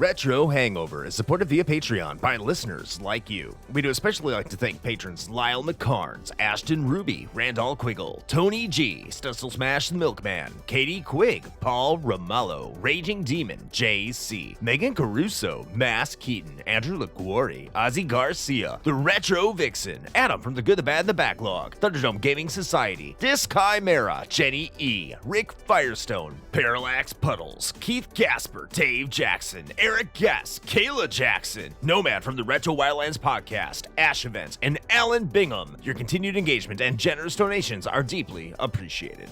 Retro Hangover is supported via Patreon by listeners like you. We do especially like to thank patrons Lyle McCarnes, Ashton Ruby, Randall Quiggle, Tony G, Stussel Smash the Milkman, Katie Quigg, Paul Ramallo, Raging Demon, JC, Megan Caruso, Mass Keaton, Andrew LaGuarri, Ozzy Garcia, The Retro Vixen, Adam from The Good, the Bad, and the Backlog, Thunderdome Gaming Society, Disc Chimera, Jenny E, Rick Firestone, Parallax Puddles, Keith Gasper, Dave Jackson, Eric Guess, Kayla Jackson, Nomad from the Retro Wildlands Podcast, Ash Events, and Alan Bingham. Your continued engagement and generous donations are deeply appreciated.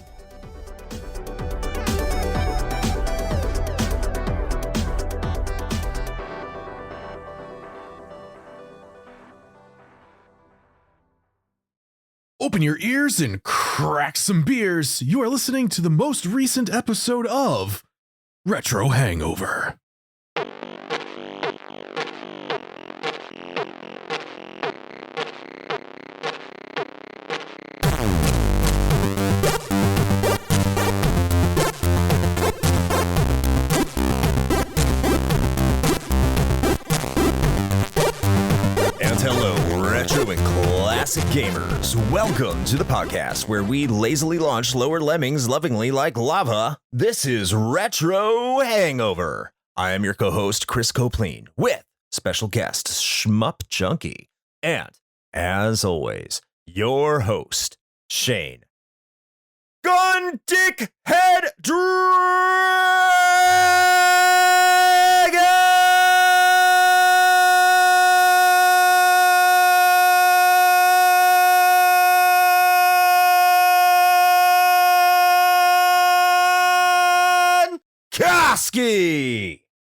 Open your ears and crack some beers. You are listening to the most recent episode of Retro Hangover. Classic gamers, welcome to the podcast where we lazily launch lower lemmings lovingly like lava. This is Retro Hangover. I am your co-host Chris Copleen with special guest ShmupJunkie, and as always, your host Shane Gun Dick Head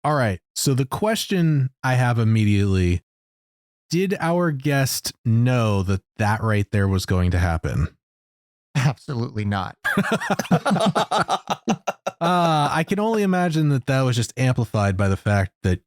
All right, so the question I have immediately, did our guest know that that right there was going to happen? Absolutely not. I can only imagine that that was just amplified by the fact that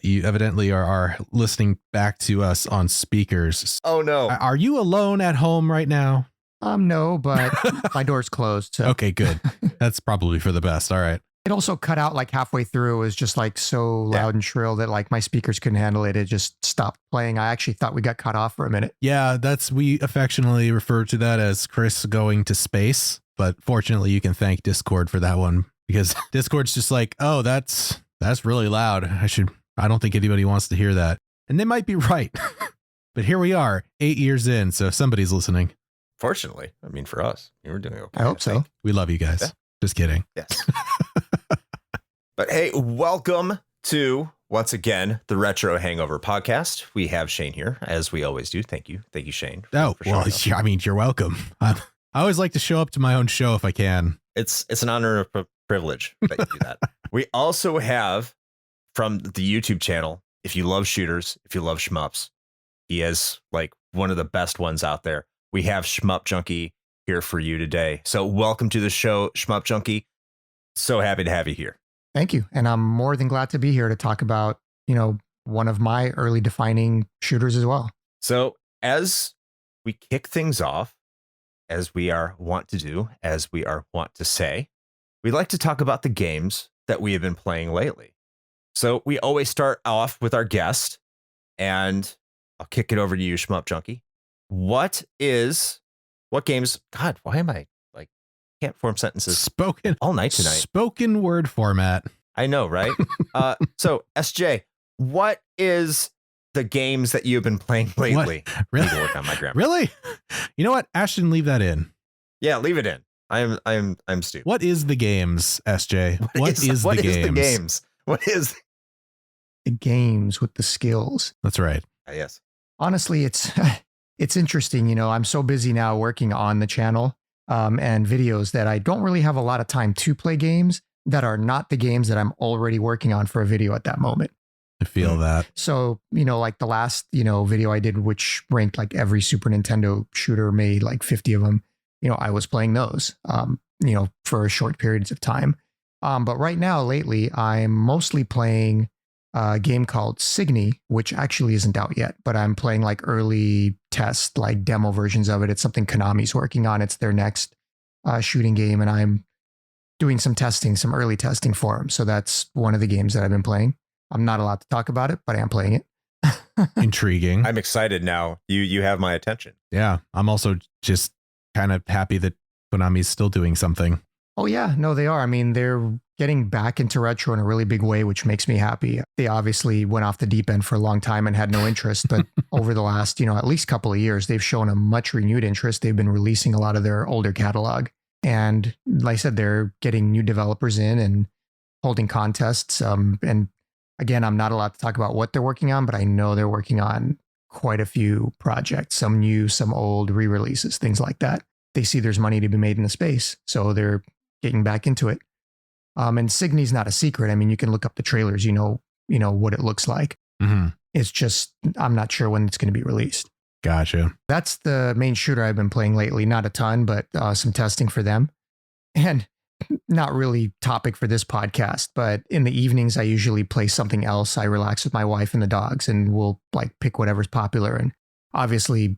you evidently are listening back to us on speakers. Oh, no. Are you alone at home right now? No, but my door's closed. So. Okay, good. That's probably for the best. All right. It also cut out like halfway through. It was just like so loud and shrill that like my speakers couldn't handle it. It just stopped playing. I actually thought we got cut off for a minute. Yeah, we affectionately refer to that as Chris going to space. But fortunately, you can thank Discord for that one, because Discord's just like, oh, that's really loud. I don't think anybody wants to hear that. And they might be right. But here we are, 8 years in. So somebody's listening. Fortunately, I mean, for us, you were doing okay. I hope so. We love you guys. Yeah. Just kidding. Yes. But hey, welcome to, once again, the Retro Hangover podcast. We have Shane here, as we always do. Thank you. Thank you, Shane. Well, yeah, I mean, you're welcome. I always like to show up to my own show if I can. It's an honor and a privilege that you do that. We also have, from the YouTube channel, if you love shooters, if you love shmups, he is like one of the best ones out there. We have ShmupJunkie here for you today. So welcome to the show, ShmupJunkie. So happy to have you here. Thank you. And I'm more than glad to be here to talk about, one of my early defining shooters as well. So as we kick things off, as we are wont to do, as we are wont to say, we'd like to talk about the games that we have been playing lately. So we always start off with our guest, and I'll kick it over to you, ShmupJunkie. What games? God, why am I can't form sentences spoken all night tonight? Spoken word format. I know, right? So SJ, what is the games that you've been playing lately? What? Really? I need to work on my grammar. Really? You know what? Ashton, leave that in. Yeah, leave it in. I'm stupid. What is the games, SJ? What is the games? What is the games with the skills? That's right. Yes. Honestly, it's interesting. I'm so busy now working on the channel and videos that I don't really have a lot of time to play games that are not the games that I'm already working on for a video at that moment. I feel that. So, like the last, video I did, which ranked like every Super Nintendo shooter, made like 50 of them. I was playing those, for short periods of time. But right now, lately, I'm mostly playing a game called Signy, which actually isn't out yet, but I'm playing like early test, like demo versions of it. It's something Konami's working on. It's their next shooting game, and I'm doing some early testing for them. So that's one of the games that I've been playing. I'm not allowed to talk about it, but I am playing it. Intriguing. I'm excited now. You have my attention. Yeah, I'm also just kind of happy that Konami's still doing something. Oh yeah, no, they are. I mean, they're getting back into retro in a really big way, which makes me happy. They obviously went off the deep end for a long time and had no interest, but over the last, at least couple of years, they've shown a much renewed interest. They've been releasing a lot of their older catalog. And like I said, they're getting new developers in and holding contests. And again, I'm not allowed to talk about what they're working on, but I know they're working on quite a few projects, some new, some old re-releases, things like that. They see there's money to be made in the space, so they're getting back into it. And Signy's not a secret. I mean, you can look up the trailers, you know what it looks like. Mm-hmm. It's just, I'm not sure when it's going to be released. Gotcha. That's the main shooter I've been playing lately. Not a ton, but some testing for them. And not really topic for this podcast, but in the evenings, I usually play something else. I relax with my wife and the dogs, and we'll like pick whatever's popular. And obviously,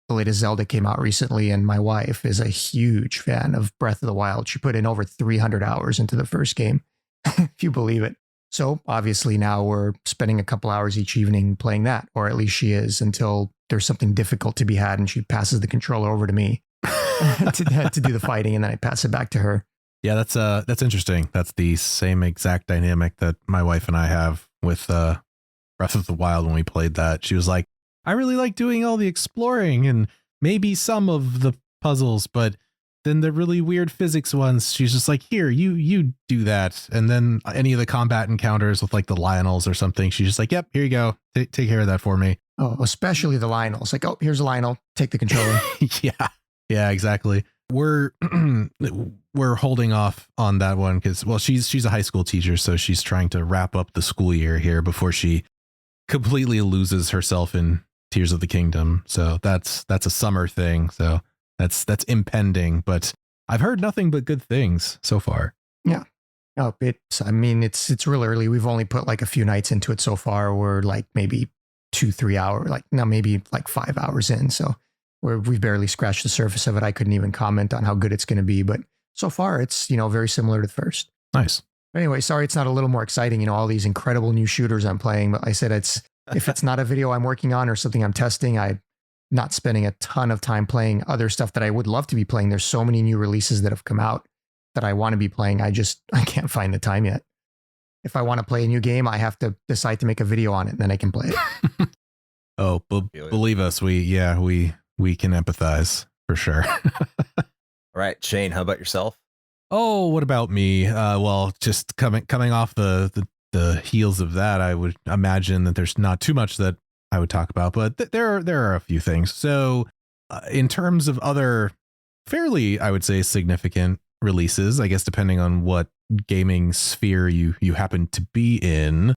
the latest Zelda came out recently, and my wife is a huge fan of Breath of the Wild. She put in over 300 hours into the first game, if you believe it. So obviously now we're spending a couple hours each evening playing that, or at least she is, until there's something difficult to be had and she passes the controller over to me to do the fighting, and then I pass it back to her. Yeah, that's interesting. That's the same exact dynamic that my wife and I have with Breath of the Wild when we played that. She was like, I really like doing all the exploring and maybe some of the puzzles, but then the really weird physics ones, she's just like, here, you do that. And then any of the combat encounters with like the Lionels or something, she's just like, yep, here you go. Take care of that for me. Oh, especially the Lionels. Like, oh, here's a Lionel. Take the controller. Yeah, exactly. We're holding off on that one because, well, she's a high school teacher, so she's trying to wrap up the school year here before she completely loses herself in Tears of the Kingdom. So that's a summer thing. So that's impending, but I've heard nothing but good things so far. Yeah. No, it's real early. We've only put like a few nights into it so far. We're like maybe 2-3 hours, maybe like 5 hours in. So we've barely scratched the surface of it. I couldn't even comment on how good it's going to be, but so far it's, very similar to the first. Nice. Anyway, sorry it's not a little more exciting, all these incredible new shooters I'm playing, but I said if it's not a video I'm working on or something I'm testing, I'm not spending a ton of time playing other stuff that I would love to be playing. There's so many new releases that have come out that I want to be playing. I can't find the time yet. If I want to play a new game, I have to decide to make a video on it, and then I can play it. Oh, believe us, we can empathize for sure. All right, Shane, how about yourself? Oh, what about me? Well, just coming off the heels of that, I would imagine that there's not too much that I would talk about, but there are a few things. So in terms of other fairly, I would say, significant releases, I guess, depending on what gaming sphere you happen to be in,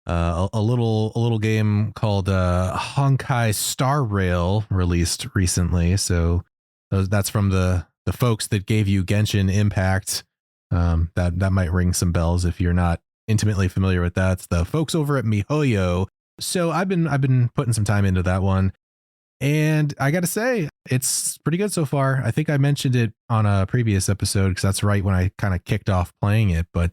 a little game called Honkai Star Rail released recently. So that's from the folks that gave you Genshin Impact. That might ring some bells if you're not intimately familiar with that. It's the folks over at MiHoYo. So I've been putting some time into that one, and I got to say it's pretty good so far. I think I mentioned it on a previous episode because that's right when I kind of kicked off playing it, but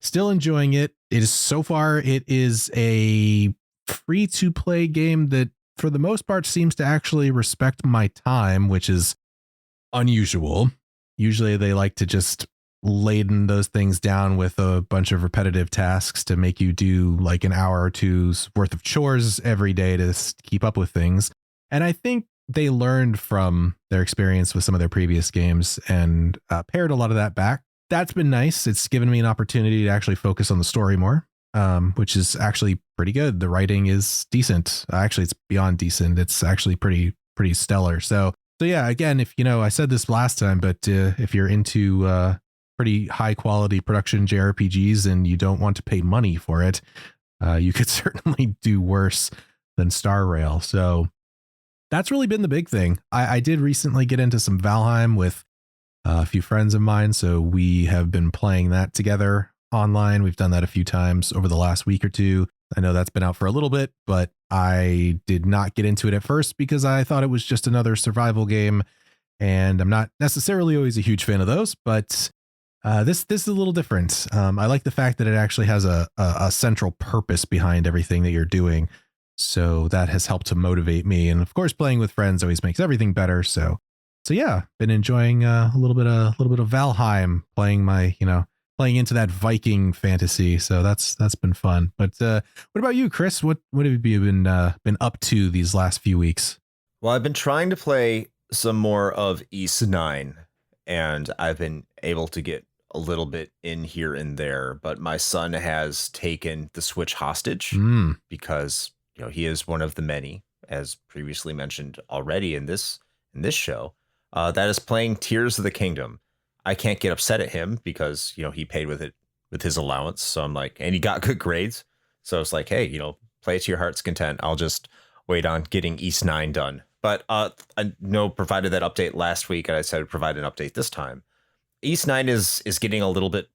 still enjoying it. It is a free to play game that for the most part seems to actually respect my time, which is unusual. Usually they like to just laden those things down with a bunch of repetitive tasks to make you do like an hour or two's worth of chores every day to keep up with things. And I think they learned from their experience with some of their previous games and pared a lot of that back. That's been nice. It's given me an opportunity to actually focus on the story more, which is actually pretty good. The writing is decent. Actually, it's beyond decent. It's actually pretty stellar. So yeah, again, if I said this last time, but if you're into pretty high quality production JRPGs and you don't want to pay money for it, you could certainly do worse than Star Rail. So that's really been the big thing. I did recently get into some Valheim with a few friends of mine. So we have been playing that together online. We've done that a few times over the last week or two. I know that's been out for a little bit, but I did not get into it at first because I thought it was just another survival game. And I'm not necessarily always a huge fan of those, but This is a little different. I like the fact that it actually has a central purpose behind everything that you're doing. So that has helped to motivate me. And of course, playing with friends always makes everything better. So yeah, been enjoying a little bit of Valheim, playing into that Viking fantasy. So that's been fun. But what about you, Chris? What have you been up to these last few weeks? Well, I've been trying to play some more of Ys 9, and I've been able to get a little bit in here and there, but my son has taken the Switch hostage because he is one of the many, as previously mentioned already in this show, that is playing Tears of the Kingdom. I can't get upset at him because he paid with his allowance, so I'm like, and he got good grades, so it's like, hey, play to your heart's content. I'll just wait on getting Ys 9 done. But I know provided that update last week, and I said I'd provide an update this time. Ys 9 is getting a little bit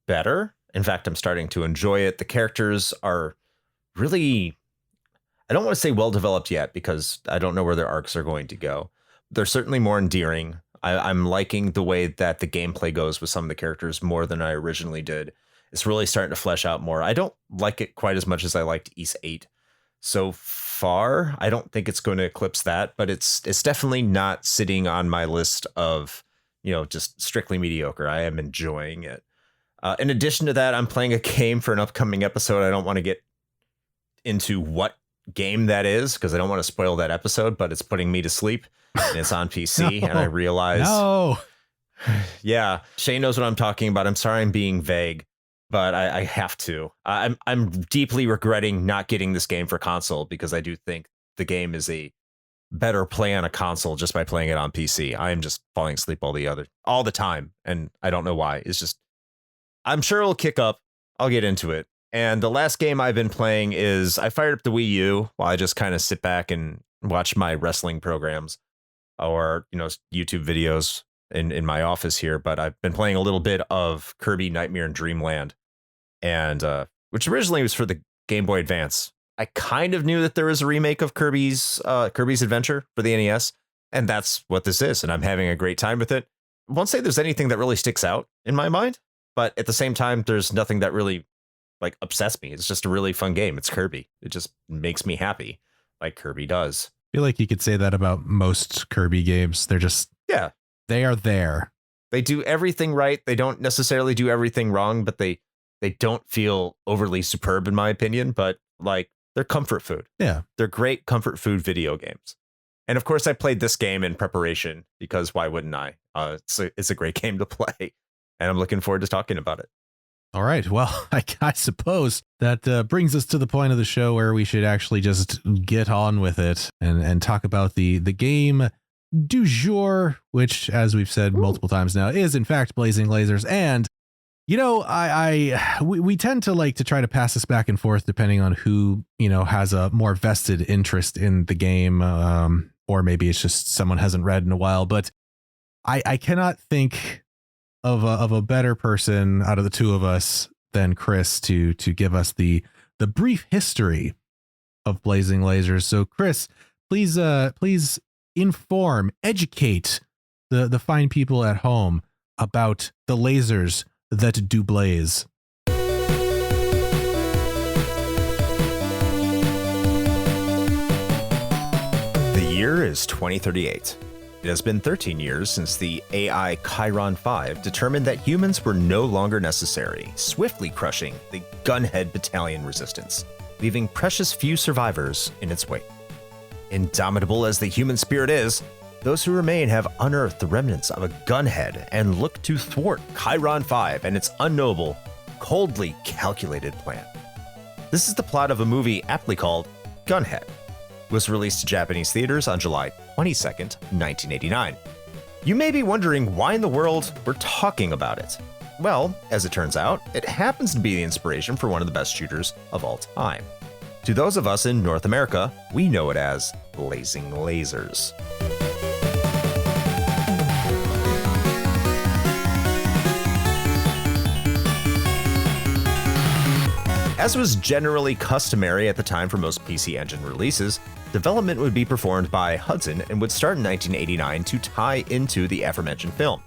better. In fact, I'm starting to enjoy it. The characters are really, I don't want to say well developed yet because I don't know where their arcs are going to go. They're certainly more endearing. I'm liking the way that the gameplay goes with some of the characters more than I originally did. It's really starting to flesh out more. I don't like it quite as much as I liked Ys 8 so far. I don't think it's going to eclipse that, but it's definitely not sitting on my list of just strictly mediocre. I am enjoying it. In addition to that, I'm playing a game for an upcoming episode. I don't want to get into what game that is because I don't want to spoil that episode, but it's putting me to sleep and it's on PC. And I realize, yeah, Shane knows what I'm talking about. I'm sorry I'm being vague, but I have to. I'm deeply regretting not getting this game for console because I do think the game is a better play on a console just by playing it on PC. I am just falling asleep all the time, and I don't know why. It's just, I'm sure it'll kick up. I'll get into it. And the last game I've been playing is I fired up the Wii U while I just kind of sit back and watch my wrestling programs or YouTube videos in my office here. But I've been playing a little bit of Kirby Nightmare in Dreamland, and which originally was for the Game Boy Advance. I kind of knew that there was a remake of Kirby's Adventure for the NES, and that's what this is, and I'm having a great time with it. I won't say there's anything that really sticks out in my mind, but at the same time, there's nothing that really upsets me. It's just a really fun game. It's Kirby. It just makes me happy, like Kirby does. I feel like you could say that about most Kirby games. They're just, they are there. They do everything right. They don't necessarily do everything wrong, but they don't feel overly superb in my opinion, but they're comfort food. Yeah. They're great comfort food video games. And of course I played this game in preparation because why wouldn't I? It's a great game to play and I'm looking forward to talking about it. All right. Well, I suppose that brings us to the point of the show where we should actually just get on with it and talk about the game du jour, which, as we've said multiple times now, is in fact Blazing Lazers. And we tend to like to try to pass this back and forth depending on who, has a more vested interest in the game. Or maybe it's just someone hasn't read in a while, but I cannot think of a better person out of the two of us than Chris to give us the brief history of Blazing Lazers. So Chris, please inform, educate the fine people at home about the lasers that do blaze. The year is 2038. It has been 13 years since the AI Chiron 5 determined that humans were no longer necessary, swiftly crushing the Gunhed battalion resistance, leaving precious few survivors in its wake. Indomitable as the human spirit is, those who remain have unearthed the remnants of a Gunhed and look to thwart Chiron 5 and its unknowable, coldly calculated plan. This is the plot of a movie aptly called Gunhed. It was released to Japanese theaters on July 22nd, 1989. You may be wondering why in the world we're talking about it. Well, as it turns out, it happens to be the inspiration for one of the best shooters of all time. To those of us in North America, we know it as Blazing Lazers. As was generally customary at the time for most PC Engine releases, development would be performed by Hudson and would start in 1989 to tie into the aforementioned film.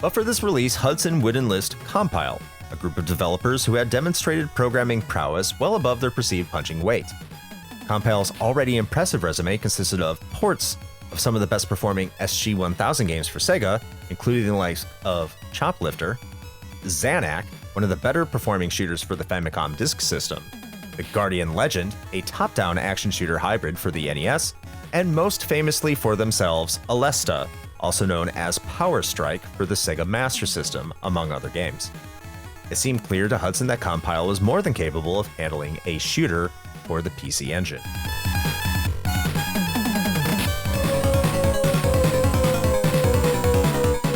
But for this release, Hudson would enlist Compile, a group of developers who had demonstrated programming prowess well above their perceived punching weight. Compile's already impressive resume consisted of ports of some of the best performing SG-1000 games for Sega, including the likes of Choplifter, Xanac, one of the better performing shooters for the Famicom Disk System, The Guardian Legend, a top-down action shooter hybrid for the NES, and most famously for themselves, Alesta, also known as Power Strike for the Sega Master System, among other games. It seemed clear to Hudson that Compile was more than capable of handling a shooter for the PC Engine.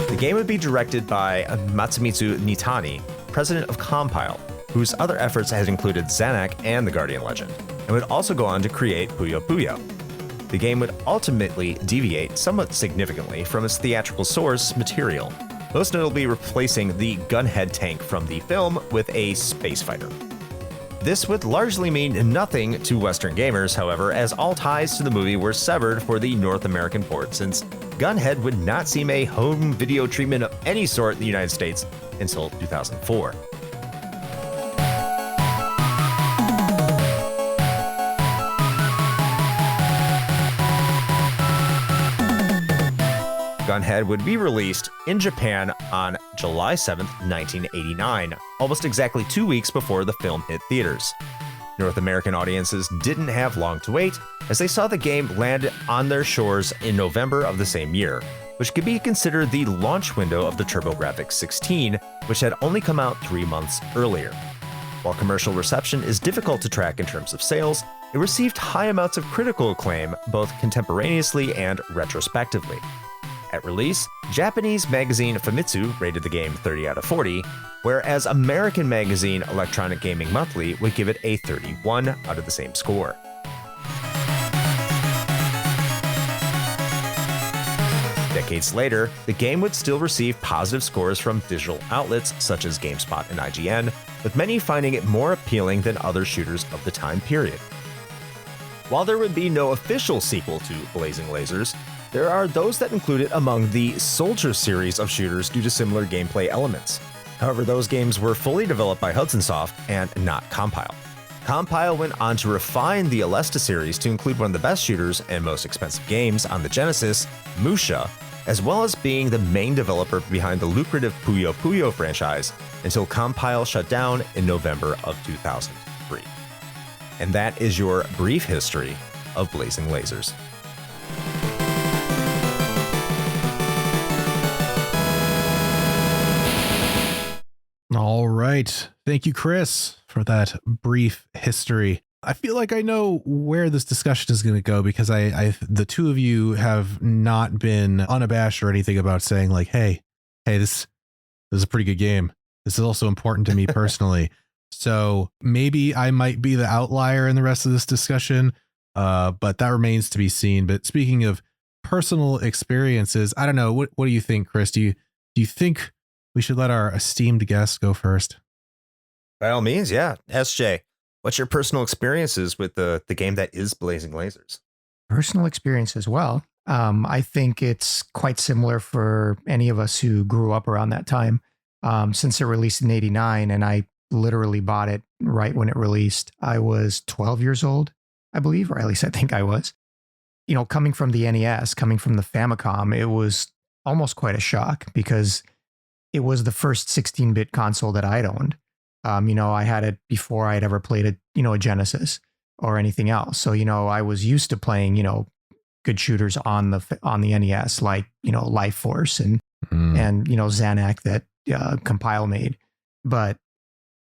The game would be directed by Matsumitsu Nitani, president of Compile, whose other efforts had included Xanac and The Guardian Legend, and would also go on to create Puyo Puyo. The game would ultimately deviate somewhat significantly from its theatrical source material, most notably replacing the Gunhed tank from the film with a space fighter. This would largely mean nothing to Western gamers, however, as all ties to the movie were severed for the North American port, since Gunhed would not seem a home video treatment of any sort in the United States until 2004. Gunhed would be released in Japan on July 7th, 1989, almost exactly 2 weeks before the film hit theaters. North American audiences didn't have long to wait, as they saw the game land on their shores in November of the same year, which could be considered the launch window of the TurboGrafx 16, which had only come out 3 months earlier. While commercial reception is difficult to track in terms of sales, it received high amounts of critical acclaim both contemporaneously and retrospectively. At release, Japanese magazine Famitsu rated the game 30 out of 40, whereas American magazine Electronic Gaming Monthly would give it a 31 out of the same score. Decades later, the game would still receive positive scores from digital outlets such as GameSpot and IGN, with many finding it more appealing than other shooters of the time period. While there would be no official sequel to Blazing Lazers, there are those that include it among the Soldier series of shooters due to similar gameplay elements. However, those games were fully developed by Hudson Soft and not Compile. Compile went on to refine the Alesta series to include one of the best shooters and most expensive games on the Genesis, Musha, as well as being the main developer behind the lucrative Puyo Puyo franchise until Compile shut down in November of 2003. And that is your brief history of Blazing Lazers. All right. Thank you, Chris, for that brief history. I feel like I know where this discussion is going to go because the two of you have not been unabashed or anything about saying like, hey, this is a pretty good game. This is also important to me personally. So maybe I might be the outlier in the rest of this discussion, but that remains to be seen. But speaking of personal experiences, I don't know. What do you think, Chris? Do you think we should let our esteemed guests go first? By all means, yeah. SJ, what's your personal experiences with the game that is Blazing Lazers? Personal experience as well. I think it's quite similar for any of us who grew up around that time. Since it released in '89, and I literally bought it right when it released. I was 12 years old, I believe, or at least I think I was. You know, coming from the NES, coming from the Famicom, it was almost quite a shock because it was the first 16-bit console that I'd owned. You know, I had it before I'd ever played a Genesis or anything else. So, you know, I was used to playing, good shooters on the NES, like, Life Force and Xanac that Compile made. But,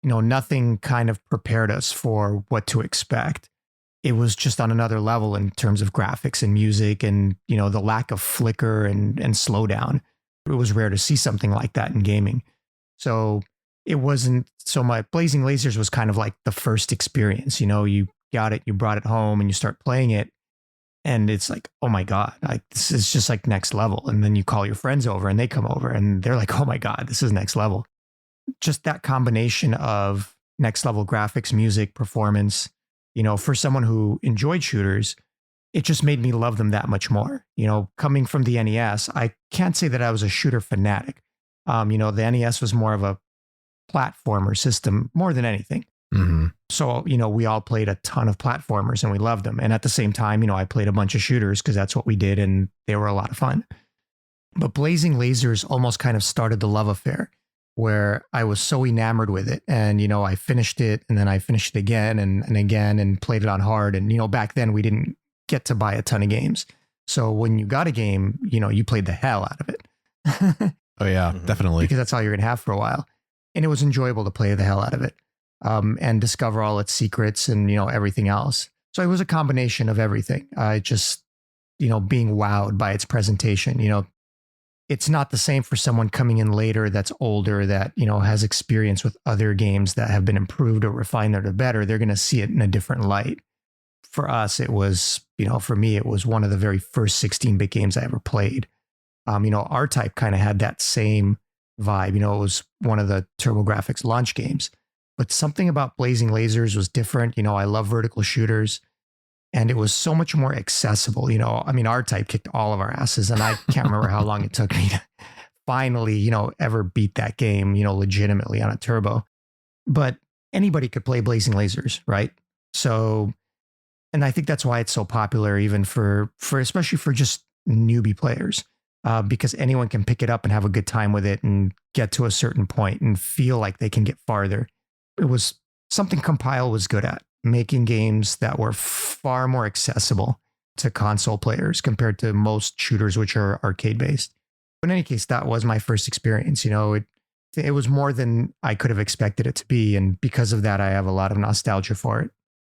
nothing kind of prepared us for what to expect. It was just on another level in terms of graphics and music and, the lack of flicker and slowdown. It was rare to see something like that in gaming. So it wasn't so much. Blazing Lazers was kind of like the first experience. You got it, you brought it home, and you start playing it, and it's like, oh my god, like this is just like next level. And then you call your friends over, and they come over, and they're like, oh my god, this is next level. Just that combination of next level graphics, music, performance. For someone who enjoyed shooters, it just made me love them that much more. Coming from the NES, I can't say that I was a shooter fanatic. The NES was more of a platformer system more than anything. Mm-hmm. So, we all played a ton of platformers and we loved them. And at the same time, I played a bunch of shooters because that's what we did and they were a lot of fun. But Blazing Lasers almost kind of started the love affair where I was so enamored with it. And, I finished it and then I finished it again and again and played it on hard. And, back then we didn't get to buy a ton of games. So when you got a game, you played the hell out of it. Oh, yeah, definitely. Because that's all you're going to have for a while. And it was enjoyable to play the hell out of it. And discover all its secrets and, everything else. So it was a combination of everything. Just, being wowed by its presentation. It's not the same for someone coming in later that's older, that, has experience with other games that have been improved or refined that are better. They're going to see it in a different light. For us, it was, for me, it was one of the very first 16-bit games I ever played. R-Type kind of had that same vibe. It was one of the TurboGrafx launch games. But something about Blazing Lasers was different. I love vertical shooters. And it was so much more accessible. R-Type kicked all of our asses. And I can't remember how long it took me to finally, ever beat that game, legitimately on a turbo. But anybody could play Blazing Lasers, right? So, and I think that's why it's so popular, even for especially for just newbie players. Because anyone can pick it up and have a good time with it and get to a certain point and feel like they can get farther. It was something Compile was good at, making games that were far more accessible to console players compared to most shooters, which are arcade based. In any case, that was my first experience. It was more than I could have expected it to be. And because of that, I have a lot of nostalgia for it.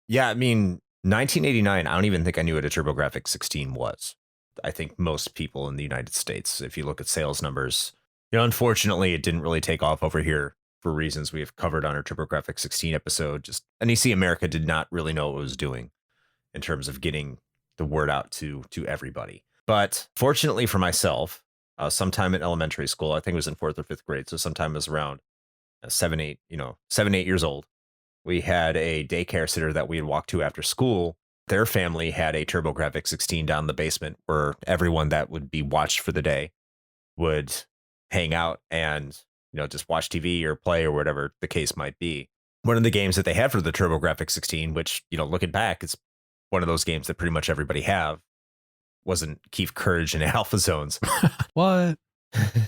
Yeah, 1989, I don't even think I knew what a TurboGrafx 16 was. I think most people in the United States, if you look at sales numbers, unfortunately, it didn't really take off over here for reasons we have covered on our TurboGrafx 16 episode. Just NEC America did not really know what it was doing in terms of getting the word out to everybody. But fortunately for myself, sometime in elementary school, I think it was in 4th or 5th grade, so sometime it was around 7, 8 years old, we had a daycare sitter that we had walked to after school. Their family had a TurboGrafx 16 down in the basement where everyone that would be watched for the day would hang out and just watch TV or play or whatever the case might be. One of the games that they had for the TurboGrafx 16, which, looking back, it's one of those games that pretty much everybody have, wasn't Keep Courage and Alpha Zones. What?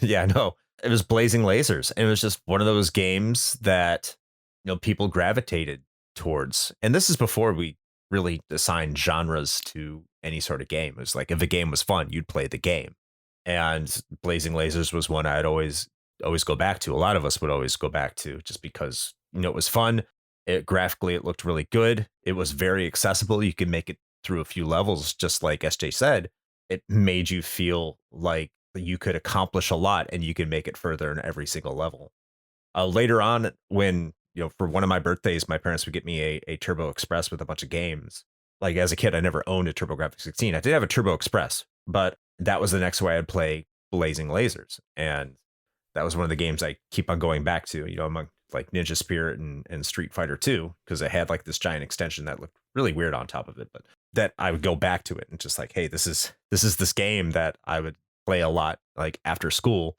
Yeah, no. It was Blazing Lasers. And it was just one of those games that, people gravitated towards. And this is before we really assigned genres to any sort of game. It was like, if a game was fun, you'd play the game. And Blazing Lasers was one I'd always go back to. A lot of us would always go back to just because, it was fun. Graphically, it looked really good. It was very accessible. You could make it through a few levels, just like SJ said. It made you feel like you could accomplish a lot and you could make it further in every single level. Later on, when, for one of my birthdays, my parents would get me a Turbo Express with a bunch of games. Like as a kid, I never owned a TurboGrafx 16. I did have a Turbo Express, but that was the next way I'd play Blazing Lasers. And that was one of the games I keep on going back to, among like Ninja Spirit and Street Fighter 2, because it had like this giant extension that looked really weird on top of it, but that I would go back to it and just like, hey, this is this game that I would play a lot like after school.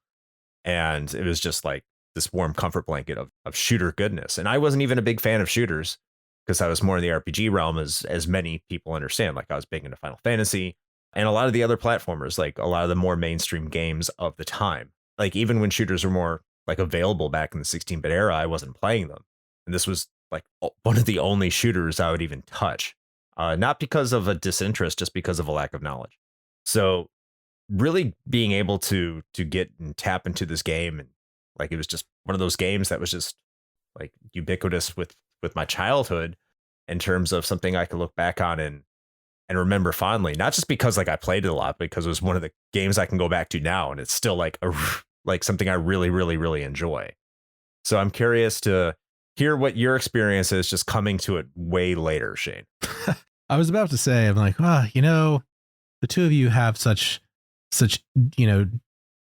And it was just like this warm comfort blanket of shooter goodness. And I wasn't even a big fan of shooters because I was more in the RPG realm, as many people understand. Like I was big into Final Fantasy and a lot of the other platformers, like a lot of the more mainstream games of the time. Like even when shooters were more like available back in the 16-bit era, I wasn't playing them. And this was like one of the only shooters I would even touch. Not because of a disinterest, just because of a lack of knowledge. So really being able to get and tap into this game, and like it was just one of those games that was just like ubiquitous with my childhood in terms of something I could look back on and remember fondly, not just because like I played it a lot, because it was one of the games I can go back to now, and it's still like like something I really, really, really enjoy. So I'm curious to hear what your experience is just coming to it way later, Shane. I was about to say, I'm like, the two of you have such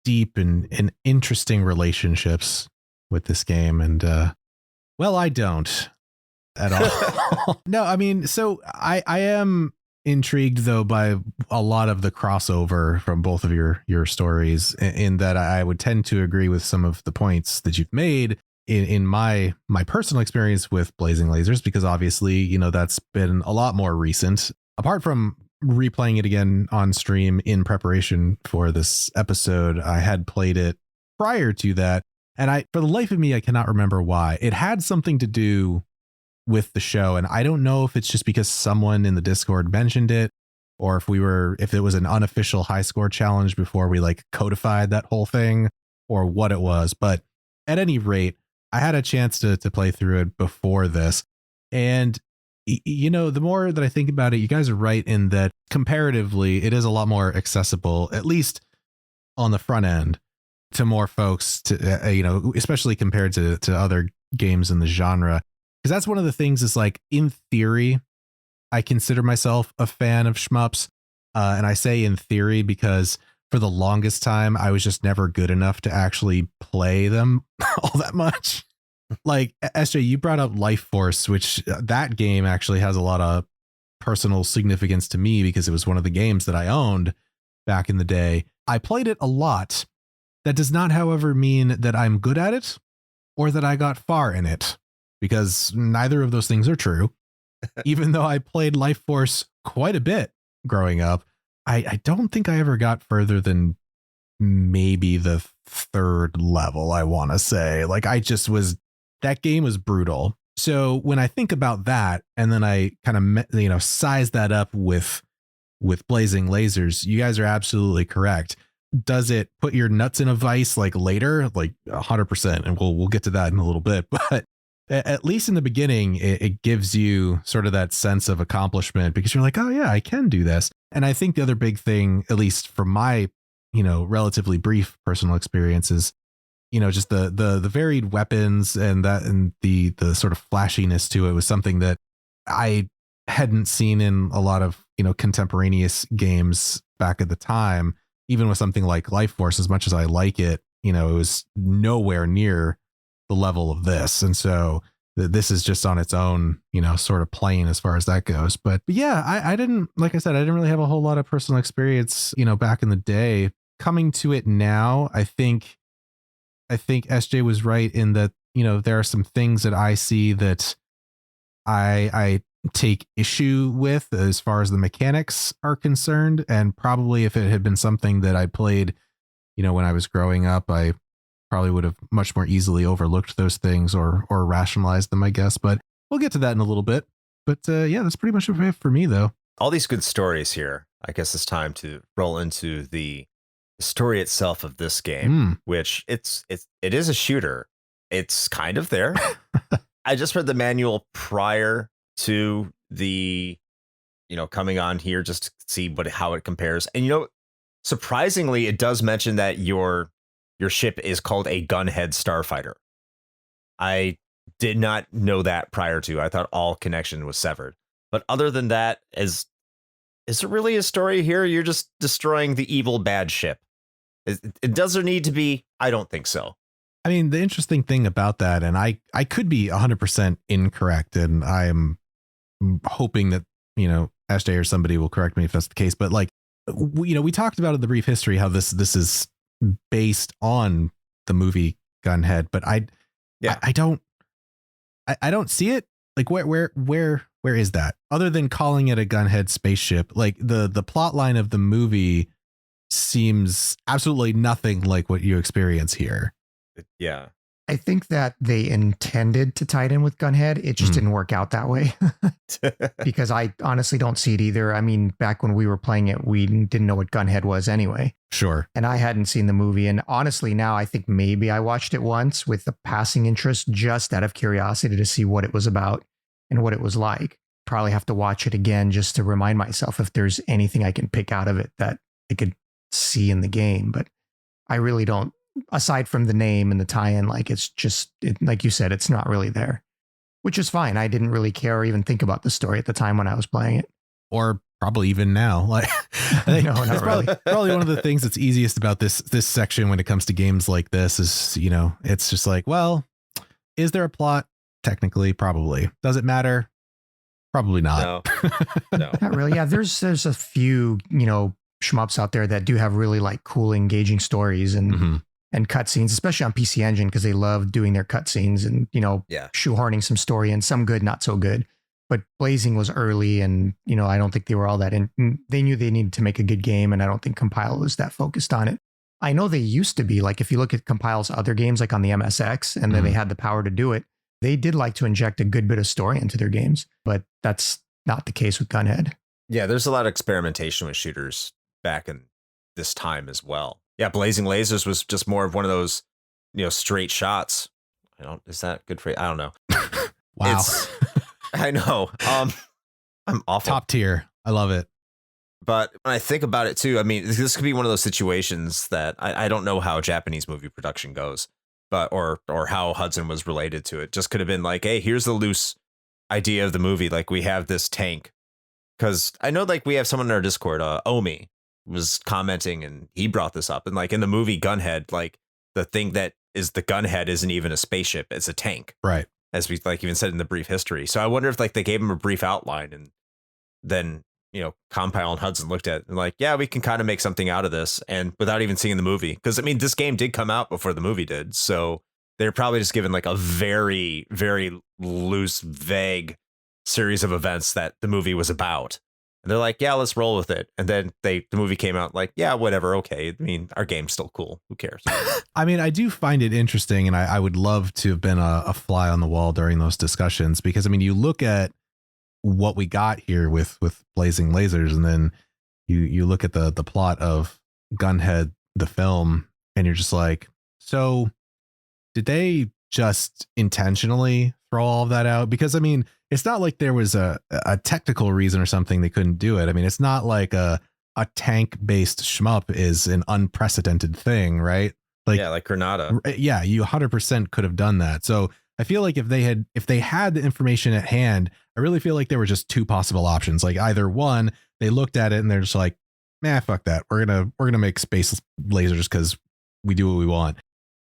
deep and interesting relationships with this game. And, well, I don't at all. No, I mean, so I am intrigued though by a lot of the crossover from both of your stories, in that I would tend to agree with some of the points that you've made in my personal experience with Blazing Lasers, because obviously, you know, that's been a lot more recent. Apart from replaying it again on stream in preparation for this episode, I had played it prior to that, and for the life of me, I cannot remember why. It had something to do with the show, and I don't know if it's just because someone in the Discord mentioned it, or if it was an unofficial high score challenge before we like codified that whole thing, or what it was. But at any rate, I had a chance to play through it before this, and you know, the more that I think about it, you guys are right in that comparatively it is a lot more accessible, at least on the front end, to more folks, to you know, especially compared to other games in the genre. Because that's one of the things is, like, in theory, I consider myself a fan of shmups. And I say in theory because for the longest time, I was just never good enough to actually play them all that much. Like, SJ, you brought up Life Force, which that game actually has a lot of personal significance to me because it was one of the games that I owned back in the day. I played it a lot. That does not, however, mean that I'm good at it or that I got far in it, because neither of those things are true. Even though I played Life Force quite a bit growing up, I don't think I ever got further than maybe the third level, I want to say. Like, that game was brutal. So when I think about that, and then I kind of, you know, size that up with Blazing Lasers, you guys are absolutely correct. Does it put your nuts in a vice like later? Like 100%. And we'll get to that in a little bit. But at least in the beginning, it gives you sort of that sense of accomplishment because you're like, oh yeah, I can do this. And I think the other big thing, at least from my, you know, relatively brief personal experiences, you know, just the varied weapons and the sort of flashiness to it was something that I hadn't seen in a lot of, you know, contemporaneous games back at the time. Even with something like Life Force, as much as I like it, you know, it was nowhere near the level of this. And so this is just on its own, you know, sort of plane as far as that goes. But yeah, I didn't, like I said, I didn't really have a whole lot of personal experience, you know, back in the day. Coming to it now, I think SJ was right in that, you know, there are some things that I see that I take issue with as far as the mechanics are concerned. And probably if it had been something that I played, you know, when I was growing up, I probably would have much more easily overlooked those things or rationalized them, I guess. But we'll get to that in a little bit. But yeah, that's pretty much it for me, though. All these good stories here. I guess it's time to roll into the story itself of this game, which it is a shooter. It's kind of there. I just read the manual prior to the, you know, coming on here just to see how it compares. And, you know, surprisingly, it does mention that your ship is called a Gunhed starfighter. I did not know that prior to. I thought all connection was severed. But other than that, is there really a story here? You're just destroying the evil bad ship. It does there need to be? I don't think so. I mean, the interesting thing about that, and I could be 100% incorrect, and I am hoping that, you know, SJ or somebody will correct me if that's the case. But like, we talked about in the brief history how this is based on the movie Gunhed, but I don't see it. Like, where is that? Other than calling it a Gunhed spaceship, like the plot line of the movie seems absolutely nothing like what you experience here. Yeah. I think that they intended to tie it in with Gunhed. It just didn't work out that way because I honestly don't see it either. I mean, back when we were playing it, we didn't know what Gunhed was anyway. Sure. And I hadn't seen the movie. And honestly, now I think maybe I watched it once with a passing interest, just out of curiosity to see what it was about and what it was like. Probably have to watch it again just to remind myself if there's anything I can pick out of it that I could see in the game. But I really don't. Aside from the name and the tie-in, like it's just, like you said, it's not really there, which is fine. I didn't really care or even think about the story at the time when I was playing it. Or probably even now. Like, I think no, not really. Probably one of the things that's easiest about this section when it comes to games like this is, you know, it's just like, well, is there a plot? Technically, probably. Does it matter? Probably not. No. Not really. Yeah, there's a few, shmups out there that do have really like cool, engaging stories and cutscenes, especially on PC Engine, because they love doing their cutscenes and, shoehorning some story in, some good, not so good. But Blazing was early and, I don't think they were all that in. They knew they needed to make a good game, and I don't think Compile was that focused on it. I know they used to be, like if you look at Compile's other games, like on the MSX, and then they had the power to do it, they did like to inject a good bit of story into their games, but that's not the case with Gunhed. Yeah, there's a lot of experimentation with shooters back in this time as well. Yeah, Blazing Lasers was just more of one of those, straight shots. Is that good for you? I don't know. Wow. I know. I'm awful. Top tier. I love it. But when I think about it too, I mean, this could be one of those situations that I don't know how Japanese movie production goes, but or how Hudson was related to it. Just could have been like, hey, here's the loose idea of the movie. Like, we have this tank, because I know like we have someone in our Discord, Omi, was commenting, and he brought this up. And like in the movie Gunhed, like the thing that is the gunhead isn't even a spaceship; it's a tank, right? As we like even said in the brief history. So I wonder if like they gave him a brief outline, and then Compile and Hudson looked at it and like, yeah, we can kind of make something out of this, and without even seeing the movie, because I mean, this game did come out before the movie did, so they're probably just given like a very, very loose, vague series of events that the movie was about, and they're like, yeah, let's roll with it. And then the movie came out like, yeah, whatever, okay. I mean, our game's still cool. Who cares? I mean, I do find it interesting, and I would love to have been a fly on the wall during those discussions, because I mean, you look at what we got here with Blazing Lasers, and then you look at the plot of Gunhed, the film, and you're just like, so did they just intentionally throw all of that out? Because I mean, it's not like there was a technical reason or something they couldn't do it. I mean, it's not like a tank based shmup is an unprecedented thing, right? Like, yeah, like Granada. Yeah, you 100% could have done that. So I feel like if they had the information at hand, I really feel like there were just two possible options. Like, either one, they looked at it and they're just like, nah, fuck that. We're gonna make space lasers because we do what we want.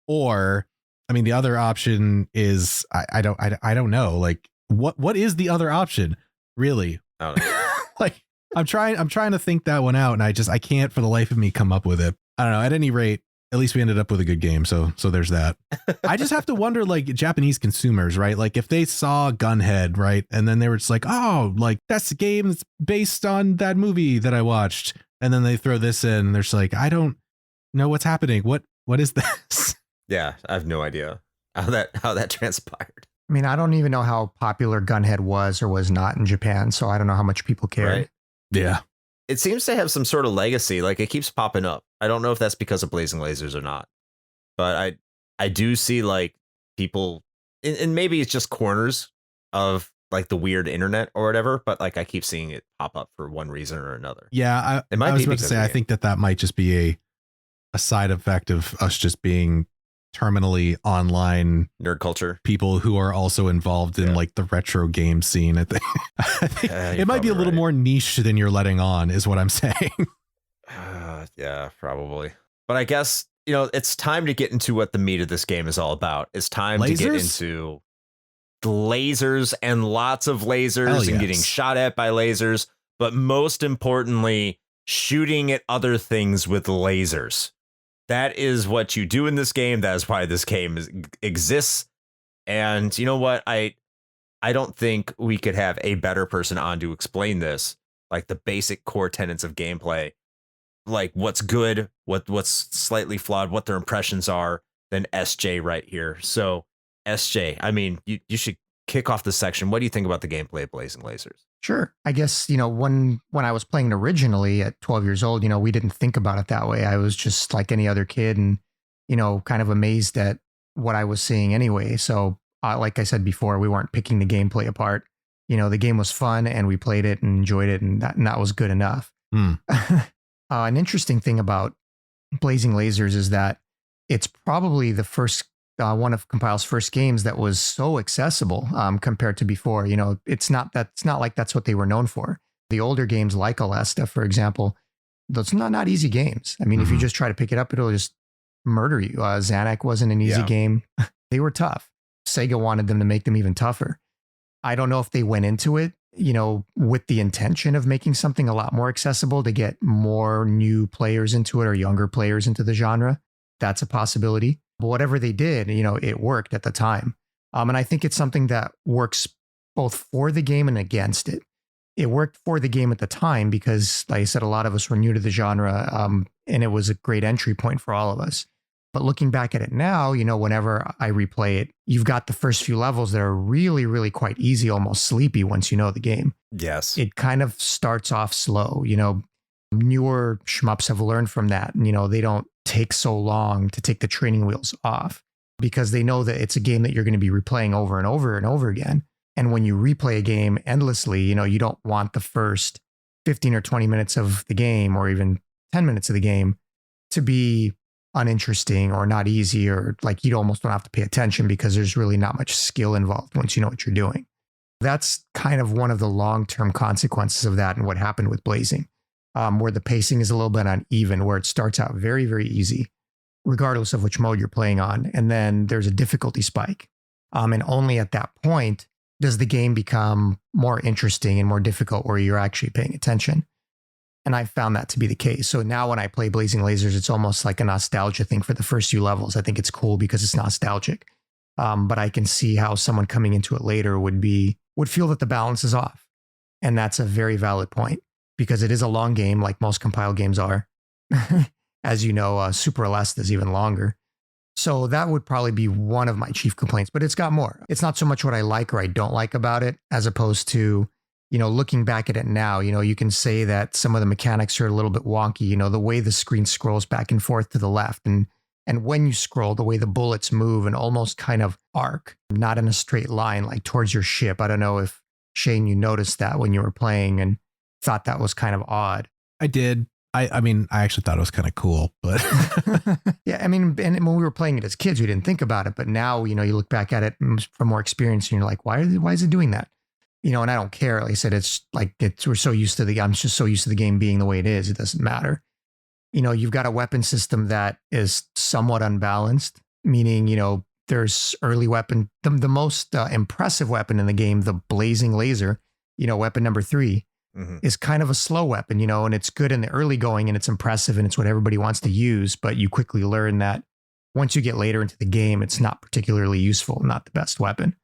Or, I mean, the other option is I don't know. Like, what is the other option, really? I don't know. Like, I'm trying to think that one out, and I can't for the life of me come up with it. I don't know. At any rate, at least we ended up with a good game. So there's that. I just have to wonder, like, Japanese consumers, right? Like, if they saw Gunhed, right, and then they were just like, oh, like, that's the game that's based on that movie that I watched, and then they throw this in, and they're just like, I don't know what's happening. What is this? Yeah, I have no idea how that transpired. I mean, I don't even know how popular Gunhed was or was not in Japan, so I don't know how much people cared. Right. Yeah. It seems to have some sort of legacy. Like, it keeps popping up. I don't know if that's because of Blazing Lasers or not, but I do see like people, and maybe it's just corners of like the weird internet or whatever, but like I keep seeing it pop up for one reason or another. Yeah, it might I was be about to say, I think that might just be a side effect of us just being terminally online nerd culture people who are also involved in like the retro game scene. I think it might be a little more niche than you're letting on, is what I'm saying. Yeah, probably. But I guess, it's time to get into what the meat of this game is all about. It's time to get into lasers and lots of lasers and getting shot at by lasers. But most importantly, shooting at other things with lasers. That is what you do in this game. That is why this game exists. And you know what? I don't think we could have a better person on to explain this, like the basic core tenets of gameplay, like what's good, what's slightly flawed, what their impressions are, than SJ right here. So SJ, I mean, you should kick off this section. What do you think about the gameplay of Blazing Lasers? Sure. I guess, when I was playing it originally at 12 years old, we didn't think about it that way. I was just like any other kid and, kind of amazed at what I was seeing anyway. So like I said before, we weren't picking the gameplay apart. The game was fun and we played it and enjoyed it, and that was good enough. An interesting thing about Blazing Lasers is that it's probably the first one of Compile's first games that was so accessible compared to before. It's not like that's what they were known for. The older games like Alesta, for example, those are not easy games. I mean, if you just try to pick it up, it'll just murder you. Xanac wasn't an easy game. They were tough. Sega wanted them to make them even tougher. I don't know if they went into it with the intention of making something a lot more accessible to get more new players into it or younger players into the genre. That's a possibility. But whatever they did, it worked at the time. And I think it's something that works both for the game and against it. It worked for the game at the time because, like I said, a lot of us were new to the genre, and it was a great entry point for all of us. But looking back at it now, whenever I replay it, you've got the first few levels that are really, really quite easy, almost sleepy once you know the game. Yes. It kind of starts off slow. Newer shmups have learned from that. And, they don't take so long to take the training wheels off because they know that it's a game that you're going to be replaying over and over and over again. And when you replay a game endlessly, you don't want the first 15 or 20 minutes of the game or even 10 minutes of the game to be uninteresting or not easy, or like you almost don't have to pay attention because there's really not much skill involved once you know what you're doing. That's kind of one of the long-term consequences of that and what happened with Blazing, where the pacing is a little bit uneven, where it starts out very, very easy, regardless of which mode you're playing on. And then there's a difficulty spike. And only at that point does the game become more interesting and more difficult where you're actually paying attention. And I found that to be the case. So now when I play Blazing Lazers, it's almost like a nostalgia thing for the first few levels. I think it's cool because it's nostalgic. But I can see how someone coming into it later would feel that the balance is off. And that's a very valid point because it is a long game, like most compiled games are. As you know, Super Celeste is even longer. So that would probably be one of my chief complaints, but it's got more. It's not so much what I like or I don't like about it, as opposed to, looking back at it now, you can say that some of the mechanics are a little bit wonky, the way the screen scrolls back and forth to the left. And when you scroll, the way the bullets move and almost kind of arc, not in a straight line, like towards your ship. I don't know if, Shane, you noticed that when you were playing and thought that was kind of odd. I did. I mean, I actually thought it was kind of cool, but yeah, I mean, and when we were playing it as kids, we didn't think about it. But now, you look back at it from more experience and you're like, why is it doing that? And I don't care. Like I said, we're so used to I'm just so used to the game being the way it is. It doesn't matter. You've got a weapon system that is somewhat unbalanced, meaning, there's early weapon, the most impressive weapon in the game, the Blazing Laser, weapon number 3. Mm-hmm. Is kind of a slow weapon, and it's good in the early going and it's impressive and it's what everybody wants to use. But you quickly learn that once you get later into the game, it's not particularly useful, not the best weapon.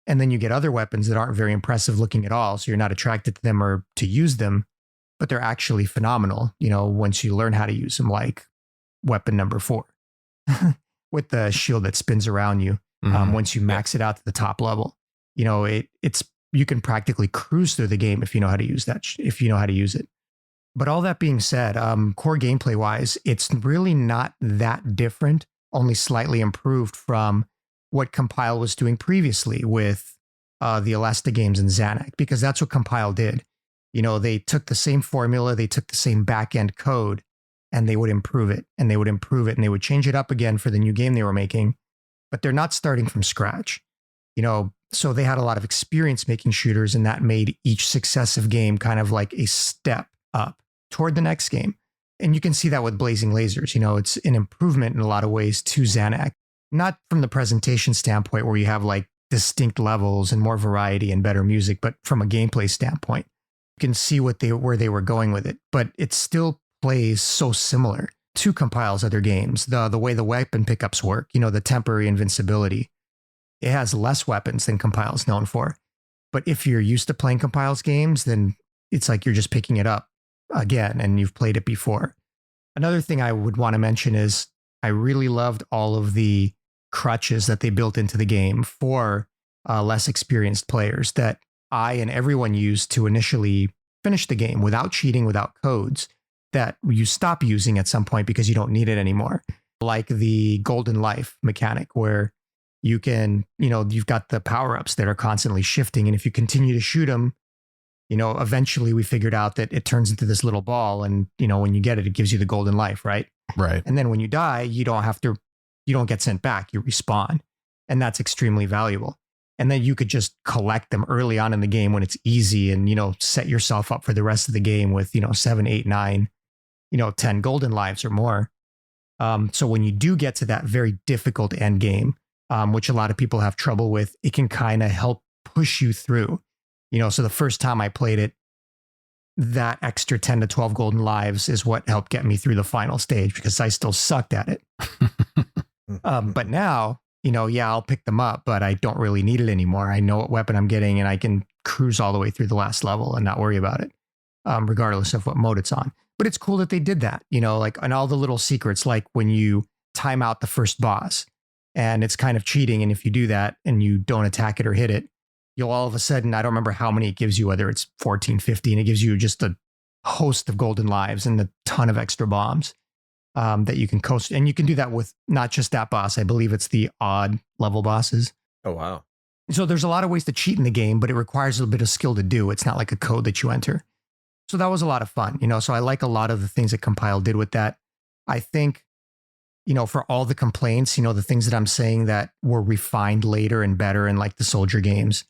And then you get other weapons that aren't very impressive looking at all. So you're not attracted to them or to use them, but they're actually phenomenal, once you learn how to use them, like weapon number 4 with the shield that spins around you. Mm-hmm. Once you max it out to the top level, it's you can practically cruise through the game if you know how to use that, if you know how to use it. But all that being said, core gameplay wise, it's really not that different, only slightly improved from what Compile was doing previously with the Alesta games and Xanac, because that's what Compile did. They took the same formula, they took the same back-end code, and they would improve it, and they would improve it, and they would change it up again for the new game they were making. But they're not starting from scratch. So they had a lot of experience making shooters, and that made each successive game kind of like a step up toward the next game. And you can see that with Blazing Lazers. It's an improvement in a lot of ways to Xanac, not from the presentation standpoint where you have like distinct levels and more variety and better music, but from a gameplay standpoint, you can see where they were going with it. But it still plays so similar to Compile's other games. The way the weapon pickups work, the temporary invincibility. It has less weapons than Compile's known for. But if you're used to playing Compile's games, then it's like you're just picking it up again and you've played it before. Another thing I would want to mention is I really loved all of the crutches that they built into the game for less experienced players that I and everyone used to initially finish the game without cheating, without codes, that you stop using at some point because you don't need it anymore. Like the Golden Life mechanic where you can, you've got the power-ups that are constantly shifting. And if you continue to shoot them, eventually we figured out that it turns into this little ball. And, when you get it, it gives you the golden life, right? Right. And then when you die, you don't get sent back, you respawn. And that's extremely valuable. And then you could just collect them early on in the game when it's easy and, set yourself up for the rest of the game with, 7, 8, 9, 10 golden lives or more. So when you do get to that very difficult end game, which a lot of people have trouble with, it can kind of help push you through. So the first time I played it, that extra 10 to 12 golden lives is what helped get me through the final stage because I still sucked at it. But now, I'll pick them up, but I don't really need it anymore. I know what weapon I'm getting and I can cruise all the way through the last level and not worry about it, regardless of what mode it's on. But it's cool that they did that, like and all the little secrets, like when you time out the first boss and it's kind of cheating. And if you do that and you don't attack it or hit it, you'll all of a sudden, I don't remember how many it gives you, whether it's 14, 15, it gives you just a host of golden lives and a ton of extra bombs that you can coast. And you can do that with not just that boss. I believe it's the odd level bosses. Oh, wow. So there's a lot of ways to cheat in the game, but it requires a bit of skill to do. It's not like a code that you enter. So that was a lot of fun, so I like a lot of the things that Compile did with that. I think, for all the complaints, the things that I'm saying that were refined later and better in like the soldier games,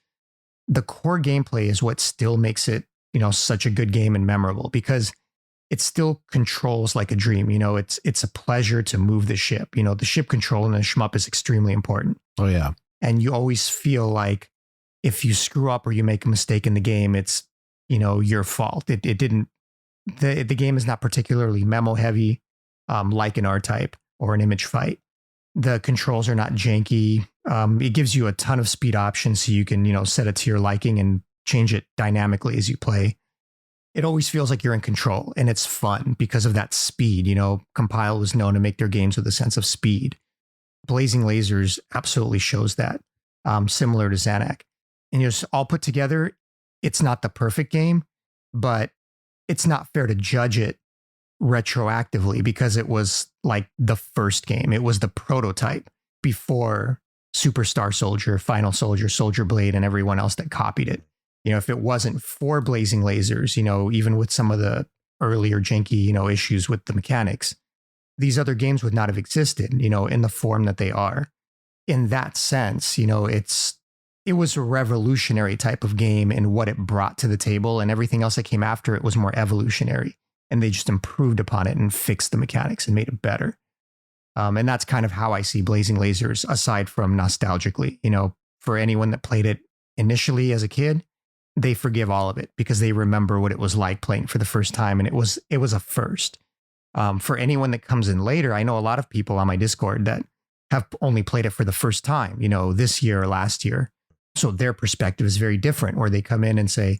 the core gameplay is what still makes it, such a good game and memorable because it still controls like a dream. It's a pleasure to move the ship. The ship control in a shmup is extremely important. Oh, yeah. And you always feel like if you screw up or you make a mistake in the game, it's, your fault. The game is not particularly memo heavy, like an R-Type or an image fight. The controls are not janky. It gives you a ton of speed options so you can, set it to your liking and change it dynamically as you play. It always feels like you're in control and it's fun because of that speed. Compile was known to make their games with a sense of speed. Blazing Lasers absolutely shows that, similar to Xanac. And just all put together, it's not the perfect game, but it's not fair to judge it retroactively because it was like the first game. It was the prototype before Superstar Soldier, Final Soldier, Soldier Blade, and everyone else that copied it. If it wasn't for Blazing Lasers, even with some of the earlier janky, issues with the mechanics, these other games would not have existed, in the form that they are. In that sense, it was a revolutionary type of game in what it brought to the table, and everything else that came after it was more evolutionary. And they just improved upon it and fixed the mechanics and made it better. And that's kind of how I see Blazing Lasers, aside from nostalgically. For anyone that played it initially as a kid, they forgive all of it because they remember what it was like playing for the first time, and it was a first. For anyone that comes in later, I know a lot of people on my Discord that have only played it for the first time, this year or last year. So their perspective is very different, where they come in and say,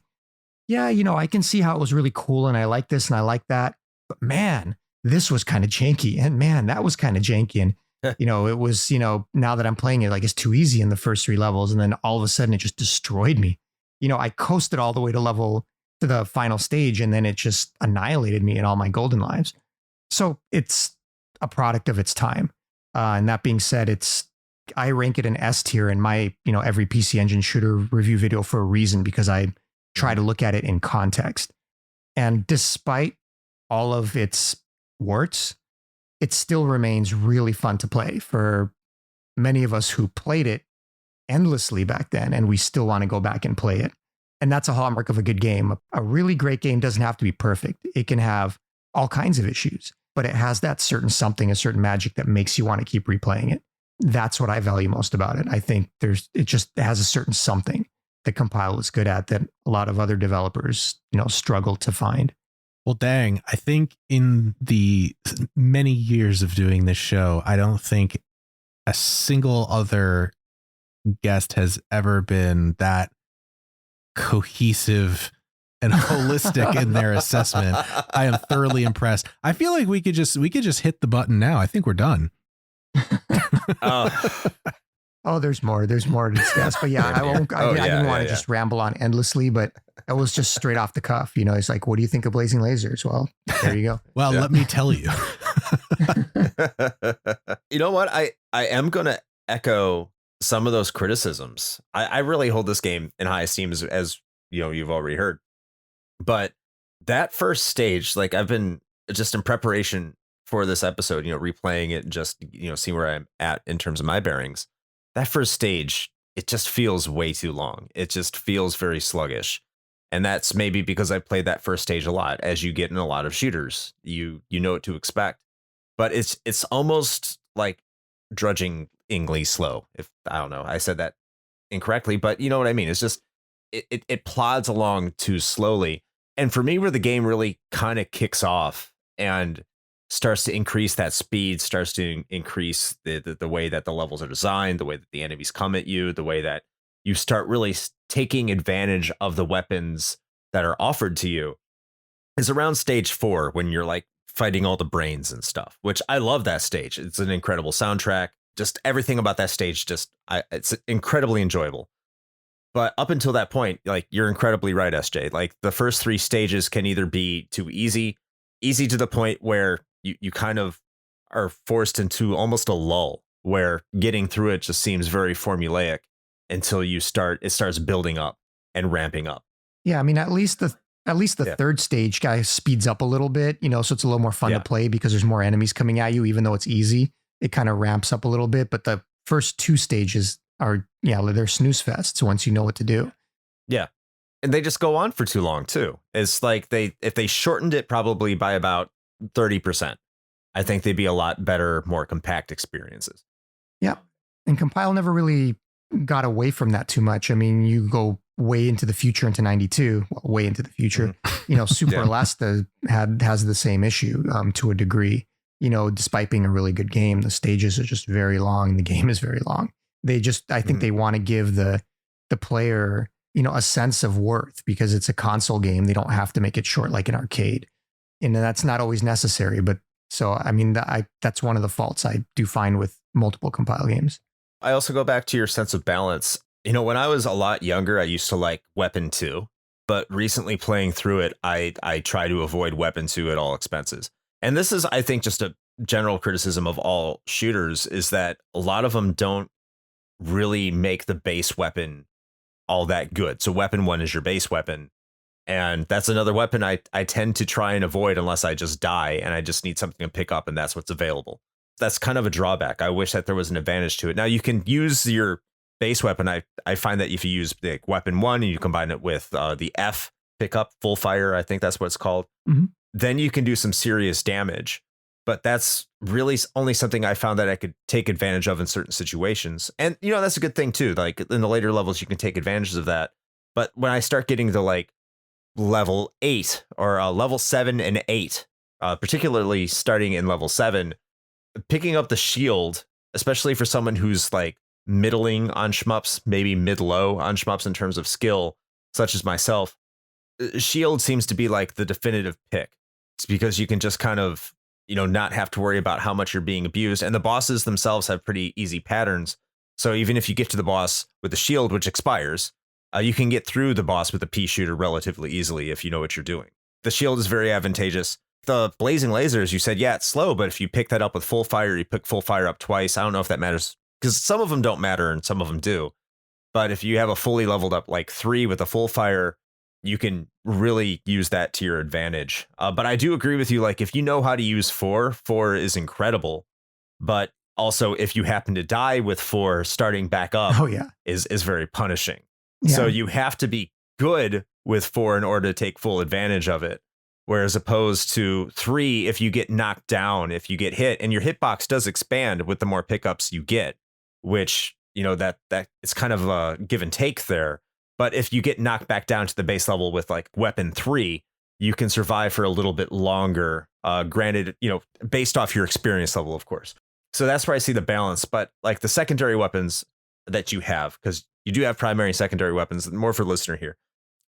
yeah, I can see how it was really cool and I like this and I like that. But man, this was kind of janky. And man, that was kind of janky. And, it was, now that I'm playing it, like it's too easy in the first 3 levels. And then all of a sudden it just destroyed me. I coasted all the way to the final stage and then it just annihilated me and all my golden lives. So it's a product of its time. And that being said, I rank it an S tier in my, every PC Engine shooter review video for a reason, because I try to look at it in context. And despite all of its warts, it still remains really fun to play for many of us who played it endlessly back then, and we still want to go back and play it. And that's a hallmark of a good game. A really great game doesn't have to be perfect. It can have all kinds of issues, but it has that certain something, a certain magic that makes you want to keep replaying it. That's what I value most about it. I think it has a certain something that Compile is good at that a lot of other developers, struggle to find. Well, dang, I think in the many years of doing this show, I don't think a single other guest has ever been that cohesive and holistic in their assessment. I am thoroughly impressed. I feel like we could just hit the button now. I think we're done. There's more to discuss, but yeah, I won't. I didn't want to just ramble on endlessly, but it was just straight off the cuff. It's like, what do you think of Blazing Lasers? Well, there you go. Well, let me tell you. You know what? I am going to echo some of those criticisms. I really hold this game in high esteem, as you've already heard. But that first stage, like I've been just in preparation for this episode, replaying it and just, seeing where I'm at in terms of my bearings. That first stage, it just feels way too long. It just feels very sluggish. And that's maybe because I played that first stage a lot. As you get in a lot of shooters, you know what to expect. But it's almost like drudgingly slow. If I don't know, I said that incorrectly, but you know what I mean? It's just it plods along too slowly. And for me, where the game really kind of kicks off and starts to increase that speed, starts to increase the way that the levels are designed, the way that the enemies come at you, the way that you start really taking advantage of the weapons that are offered to you, is around stage 4, when you're like fighting all the brains and stuff, which I love that stage. It's an incredible soundtrack. Just everything about that stage, it's incredibly enjoyable. But up until that point, like, you're incredibly right, SJ. Like, the first 3 stages can either be too easy to the point where you kind of are forced into almost a lull, where getting through it just seems very formulaic until it starts building up and ramping up. Yeah, I mean, at least the third stage guy speeds up a little bit, so it's a little more fun to play because there's more enemies coming at you, even though it's easy. It kind of ramps up a little bit, but the first 2 stages are, they're snooze fests once you know what to do. Yeah. And they just go on for too long too. It's like if they shortened it probably by about 30%, I think they'd be a lot better, more compact experiences. Yeah. And Compile never really got away from that too much. I mean, you go way into the future, into 92, way into the future. Super Alesta has the same issue to a degree. Despite being a really good game, the stages are just very long and the game is very long. I think they want to give the player, a sense of worth, because it's a console game. They don't have to make it short like an arcade. And that's not always necessary. But so, I mean, that's one of the faults I do find with multiple Compile games. I also go back to your sense of balance. When I was a lot younger, I used to like Weapon 2, but recently playing through it, I try to avoid Weapon 2 at all expenses. And this is, I think, just a general criticism of all shooters, is that a lot of them don't really make the base weapon all that good. So Weapon 1 is your base weapon. And that's another weapon I tend to try and avoid unless I just die and I just need something to pick up, and that's what's available. That's kind of a drawback. I wish that there was an advantage to it. Now, you can use your base weapon. I find that if you use like Weapon 1 and you combine it with the F pickup, full fire, I think that's what it's called, then you can do some serious damage. But that's really only something I found that I could take advantage of in certain situations. And, that's a good thing too. Like, in the later levels, you can take advantages of that. But when I start getting to like level 8 or level 7 and 8, particularly starting in level 7, picking up the shield, especially for someone who's like middling on shmups, maybe mid-low on shmups in terms of skill, such as myself, shield seems to be like the definitive pick. It's because you can just kind of, not have to worry about how much you're being abused. And the bosses themselves have pretty easy patterns. So even if you get to the boss with the shield, which expires, you can get through the boss with a pea shooter relatively easily if you know what you're doing. The shield is very advantageous. The blazing lasers, you said, yeah, it's slow, but if you pick that up with full fire, you pick full fire up twice. I don't know if that matters, because some of them don't matter and some of them do. But if you have a fully leveled up like 3 with a full fire, you can really use that to your advantage. But I do agree with you. Like, if you know how to use 4 is incredible. But also, if you happen to die with 4, starting back up is very punishing. Yeah. So you have to be good with 4 in order to take full advantage of it. Whereas opposed to 3, if you get knocked down, if you get hit, and your hitbox does expand with the more pickups you get, which, that it's kind of a give and take there. But if you get knocked back down to the base level with like Weapon 3, you can survive for a little bit longer, granted, based off your experience level, of course. So that's where I see the balance. But like the secondary weapons that you have, because you do have primary and secondary weapons, more for listener here.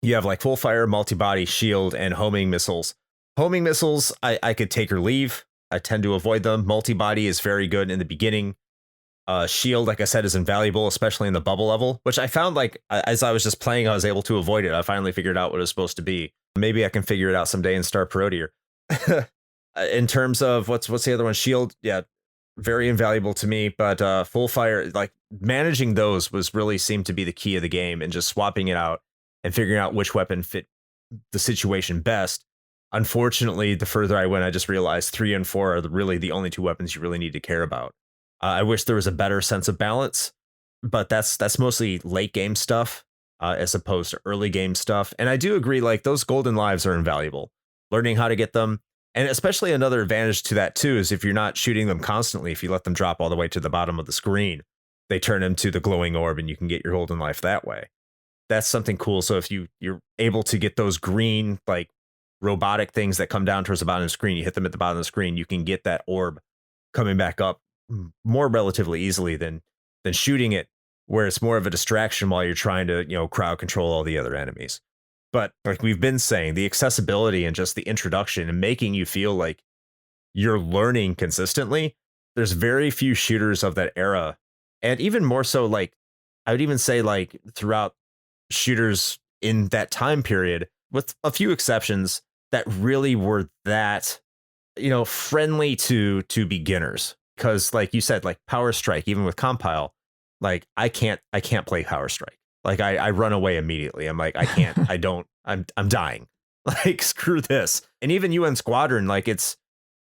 You have like full fire, multi-body, shield, and homing missiles. Homing missiles, I could take or leave. I tend to avoid them. Multi-body is very good in the beginning. Shield, like I said, is invaluable, especially in the bubble level, which I found like as I was just playing, I was able to avoid it. I finally figured out what it was supposed to be. Maybe I can figure it out someday in Star Parodier. In terms of what's the other one? Shield, yeah, very invaluable to me. But full fire, like managing those seemed to be the key of the game, and just swapping it out and figuring out which weapon fit the situation best. Unfortunately, the further I went, I just realized 3 and 4 are really the only 2 weapons you really need to care about. I wish there was a better sense of balance, but that's mostly late game stuff as opposed to early game stuff. And I do agree, like those golden lives are invaluable. Learning how to get them, and especially another advantage to that too, is if you're not shooting them constantly, if you let them drop all the way to the bottom of the screen, they turn into the glowing orb and you can get your golden life that way. that's something cool. So if you're able to get those green, like robotic things that come down towards the bottom of the screen, you hit them at the bottom of the screen, you can get that orb coming back up more relatively easily than shooting it, where it's more of a distraction while you're trying to, crowd control all the other enemies. But like we've been saying, the accessibility and just the introduction and making you feel like you're learning consistently. There's very few shooters of that era. And even more so, like I would even say like throughout shooters in that time period, with a few exceptions, that really were that, friendly to beginners. Because like you said, like Power Strike, even with Compile, like I can't play Power Strike. Like I run away immediately. I'm like, I can't, I'm dying. Like, screw this. And even UN Squadron, like it's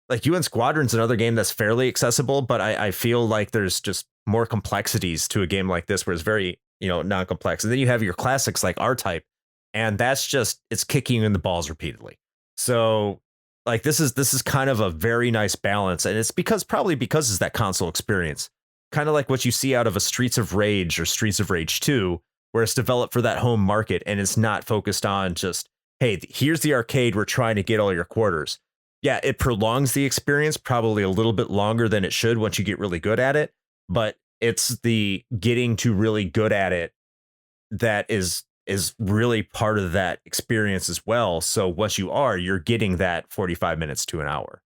like UN Squadron's another game that's fairly accessible, but I feel like there's just more complexities to a game like this where it's very, non-complex. And then you have your classics like R-Type, and that's just, it's kicking you in the balls repeatedly. So like this is kind of a very nice balance. And it's probably because it's that console experience. Kind of like what you see out of a Streets of Rage or Streets of Rage 2, where it's developed for that home market and it's not focused on just, hey, here's the arcade, we're trying to get all your quarters. Yeah, it prolongs the experience probably a little bit longer than it should once you get really good at it, but it's the getting to really good at it that is really part of that experience as well. So once you're getting that 45 minutes to an hour.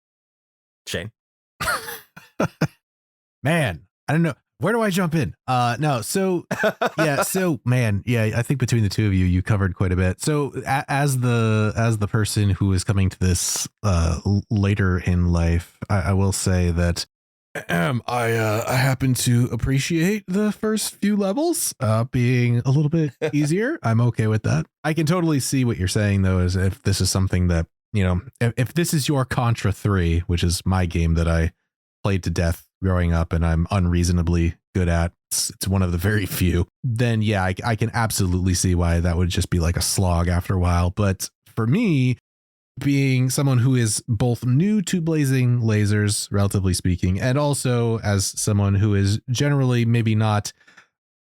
Shane? Man, I don't know. Where do I jump in? No. So yeah. So man, yeah, I think between the two of you, you covered quite a bit. So as the person who is coming to this later in life, I will say that I happen to appreciate the first few levels being a little bit easier. I'm okay with that. I can totally see what you're saying though, is if this is something that, if this is your Contra 3, which is my game that I played to death growing up and I'm unreasonably good at, it's one of the very few, then yeah, I can absolutely see why that would just be like a slog after a while. But for me, being someone who is both new to Blazing Lasers, relatively speaking, and also as someone who is generally maybe not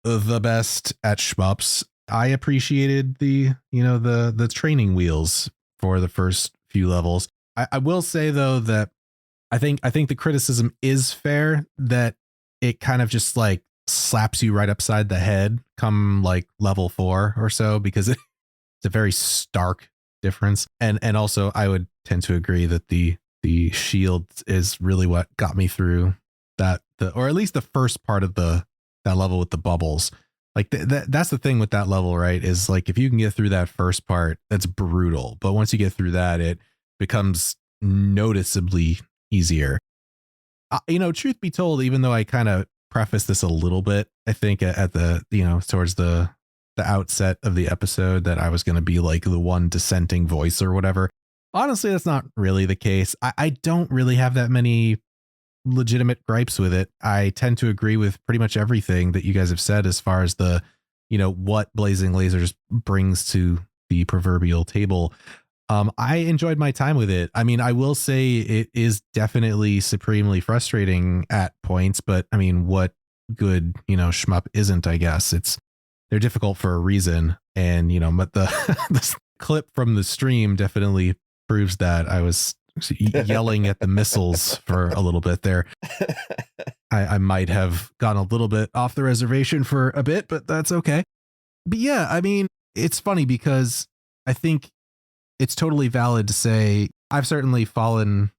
the best at shmups, I appreciated the training wheels for the first few levels. I will say though that I think the criticism is fair, that it kind of just like slaps you right upside the head come like level 4 or so, because it's a very stark difference. And also I would tend to agree that the shield is really what got me through that, or at least the first part of that level with the bubbles. Like that's the thing with that level, right? Is like, if you can get through that first part, that's brutal. But once you get through that, it becomes noticeably easier. Truth be told, even though I kind of preface this a little bit, I think at the, towards the outset of the episode, that I was going to be like the one dissenting voice or whatever. Honestly, that's not really the case. I don't really have that many legitimate gripes with it. I tend to agree with pretty much everything that you guys have said as far as the, what Blazing Lasers brings to the proverbial table. I enjoyed my time with it. I mean, I will say it is definitely supremely frustrating at points, but I mean, what good, shmup isn't, I guess. They're difficult for a reason. And, but the clip from the stream definitely proves that. I was yelling at the missiles for a little bit there. I might have gone a little bit off the reservation for a bit, but that's okay. But yeah, I mean, it's funny because I think it's totally valid to say I've certainly fallen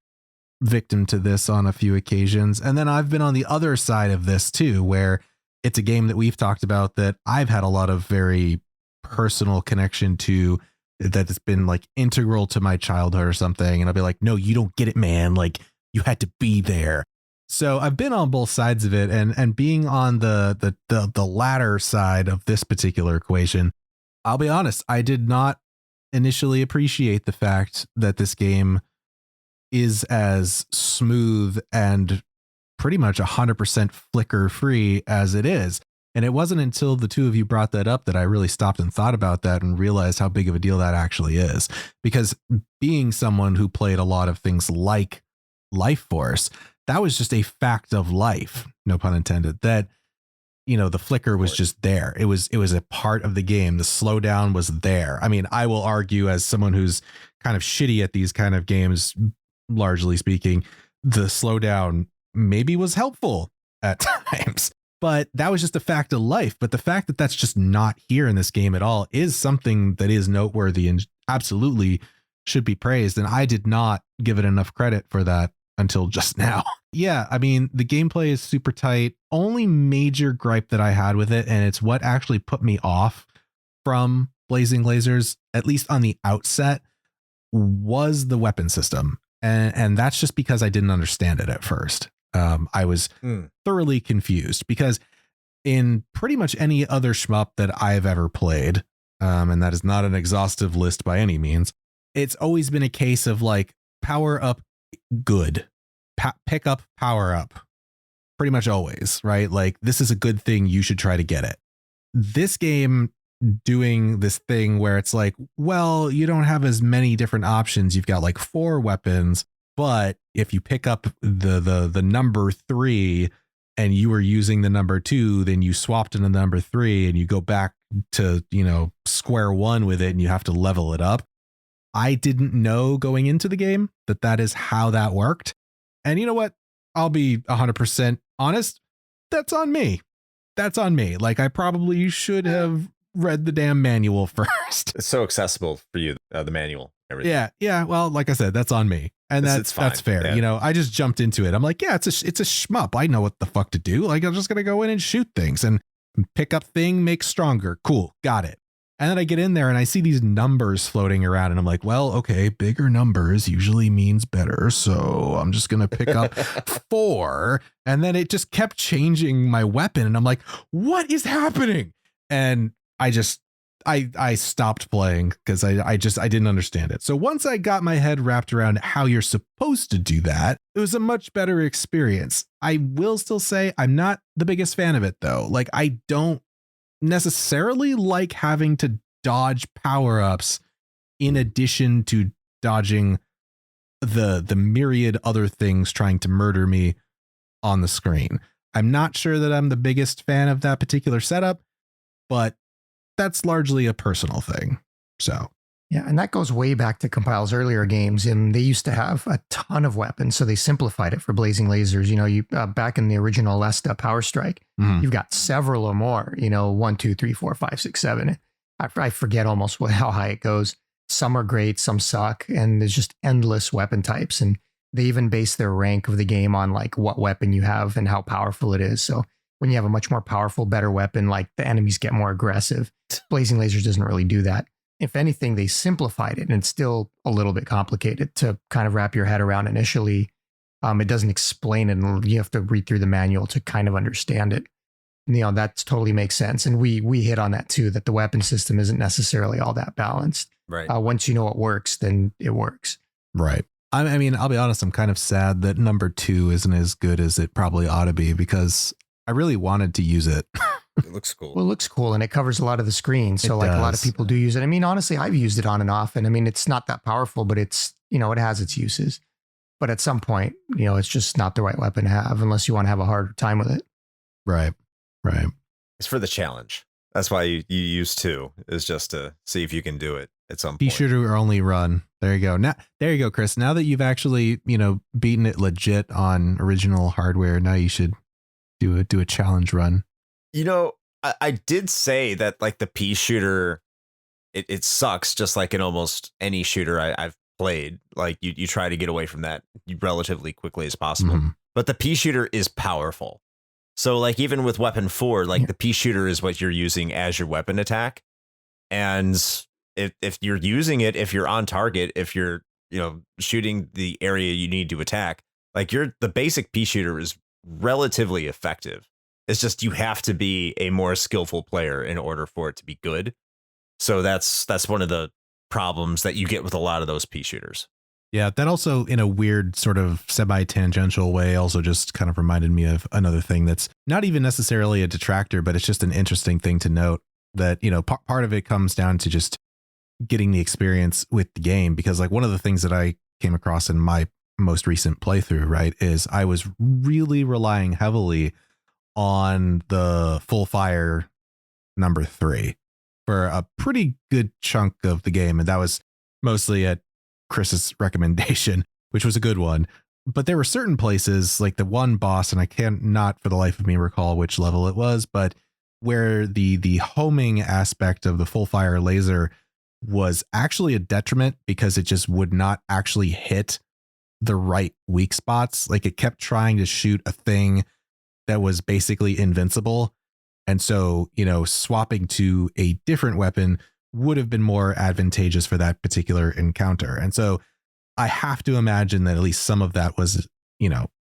victim to this on a few occasions. And then I've been on the other side of this too, where it's a game that we've talked about that I've had a lot of very personal connection to, that has been like integral to my childhood or something. And I'll be like, no, you don't get it, man. Like, you had to be there. So I've been on both sides of it, and being on the latter side of this particular equation, I'll be honest, I did not initially appreciate the fact that this game is as smooth and pretty much 100% flicker free as it is. And it wasn't until the two of you brought that up that I really stopped and thought about that and realized how big of a deal that actually is. Because being someone who played a lot of things like Life Force, that was just a fact of life, no pun intended, that the flicker was just there. It was a part of the game. The slowdown was there. I mean, I will argue, as someone who's kind of shitty at these kind of games, largely speaking, the slowdown maybe was helpful at times, but that was just a fact of life. But the fact that that's just not here in this game at all is something that is noteworthy and absolutely should be praised. And I did not give it enough credit for that until just now. Yeah, I mean, the gameplay is super tight. Only major gripe that I had with it, and it's what actually put me off from Blazing Lasers, at least on the outset, was the weapon system. And that's just because I didn't understand it at first. I was thoroughly confused because in pretty much any other shmup that I've ever played, and that is not an exhaustive list by any means, it's always been a case of like power up good, pick up, power up, pretty much always, right? Like, this is a good thing, you should try to get it. This game doing this thing where it's like, well, you don't have as many different options. You've got like 4 weapons, but if you pick up the number 3 and you were using the number 2, then you swapped into number 3 and you go back to, square one with it and you have to level it up. I didn't know going into the game that is how that worked. And you know what? I'll be 100% honest. That's on me. That's on me. Like, I probably should have read the damn manual first. It's so accessible for you, the manual, everything. Yeah. Well, like I said, that's on me. And that's fair. Yeah. I just jumped into it. I'm like, yeah, it's a shmup. I know what the fuck to do. Like, I'm just going to go in and shoot things and pick up thing, make stronger. Cool. Got it. And then I get in there and I see these numbers floating around and I'm like, well, okay, bigger numbers usually means better. So I'm just going to pick up 4. And then it just kept changing my weapon. And I'm like, what is happening? And I stopped playing because I didn't understand it. So once I got my head wrapped around how you're supposed to do that, it was a much better experience. I will still say I'm not the biggest fan of it though. Like, I don't necessarily like having to dodge power-ups in addition to dodging the myriad other things trying to murder me on the screen. I'm not sure that I'm the biggest fan of that particular setup, but that's largely a personal thing. So yeah, and that goes way back to Compile's earlier games, and they used to have a ton of weapons, so they simplified it for Blazing Lasers. You back in the original Lesta Power Strike, you've got several or more. 1, 2, 3, 4, 5, 6, 7. I forget almost how high it goes. Some are great, some suck, and there's just endless weapon types. And they even base their rank of the game on like what weapon you have and how powerful it is. So when you have a much more powerful, better weapon, like the enemies get more aggressive. Blazing Lasers doesn't really do that. If anything, they simplified it, and it's still a little bit complicated to kind of wrap your head around initially. It doesn't explain it, and you have to read through the manual to kind of understand it. And, that totally makes sense. And we hit on that too, that the weapon system isn't necessarily all that balanced. Right. Once you know it works, then it works. Right. I mean, I'll be honest, I'm kind of sad that number 2 isn't as good as it probably ought to be, because I really wanted to use it. It looks cool. Well, it looks cool, and it covers a lot of the screen. So a lot of people do use it. I mean, honestly, I've used it on and off, and I mean, it's not that powerful, but it's, it has its uses. But at some point, it's just not the right weapon to have unless you want to have a harder time with it. Right. It's for the challenge. That's why you use 2, is just to see if you can do it at some point. Be sure to only run. There you go. Now, there you go, Chris. Now that you've actually, beaten it legit on original hardware, now you should do a challenge run. I did say that like the pea shooter, it sucks just like in almost any shooter I've played. Like you try to get away from that relatively quickly as possible. Mm-hmm. But the pea shooter is powerful. So like even with weapon 4, like the pea shooter is what you're using as your weapon attack. And if you're using it, if you're on target, if you're, shooting the area you need to attack, like the basic pea shooter is relatively effective. It's just you have to be a more skillful player in order for it to be good. So that's one of the problems that you get with a lot of those pea shooters. Yeah, that also in a weird sort of semi-tangential way also just kind of reminded me of another thing that's not even necessarily a detractor, but it's just an interesting thing to note that, part of it comes down to just getting the experience with the game. Because like one of the things that I came across in my most recent playthrough, right, is I was really relying heavily on the full fire number 3 for a pretty good chunk of the game. And that was mostly at Chris's recommendation, which was a good one. But there were certain places like the one boss, and I can't not for the life of me recall which level it was, but where the homing aspect of the full fire laser was actually a detriment because it just would not actually hit the right weak spots. Like it kept trying to shoot a thing that was basically invincible. And so, swapping to a different weapon would have been more advantageous for that particular encounter. And so I have to imagine that at least some of that was,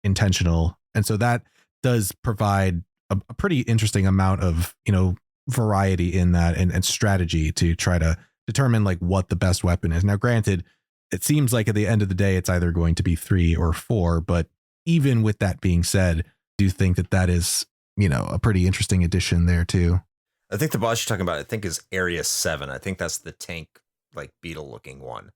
intentional. And so that does provide a pretty interesting amount of, variety in that and strategy to try to determine like what the best weapon is. Now, granted, it seems like at the end of the day, it's either going to be 3 or 4. But even with that being said, do you think that is, a pretty interesting addition there too? I think the boss you're talking about, I think is Area 7. I think that's the tank, like beetle looking one,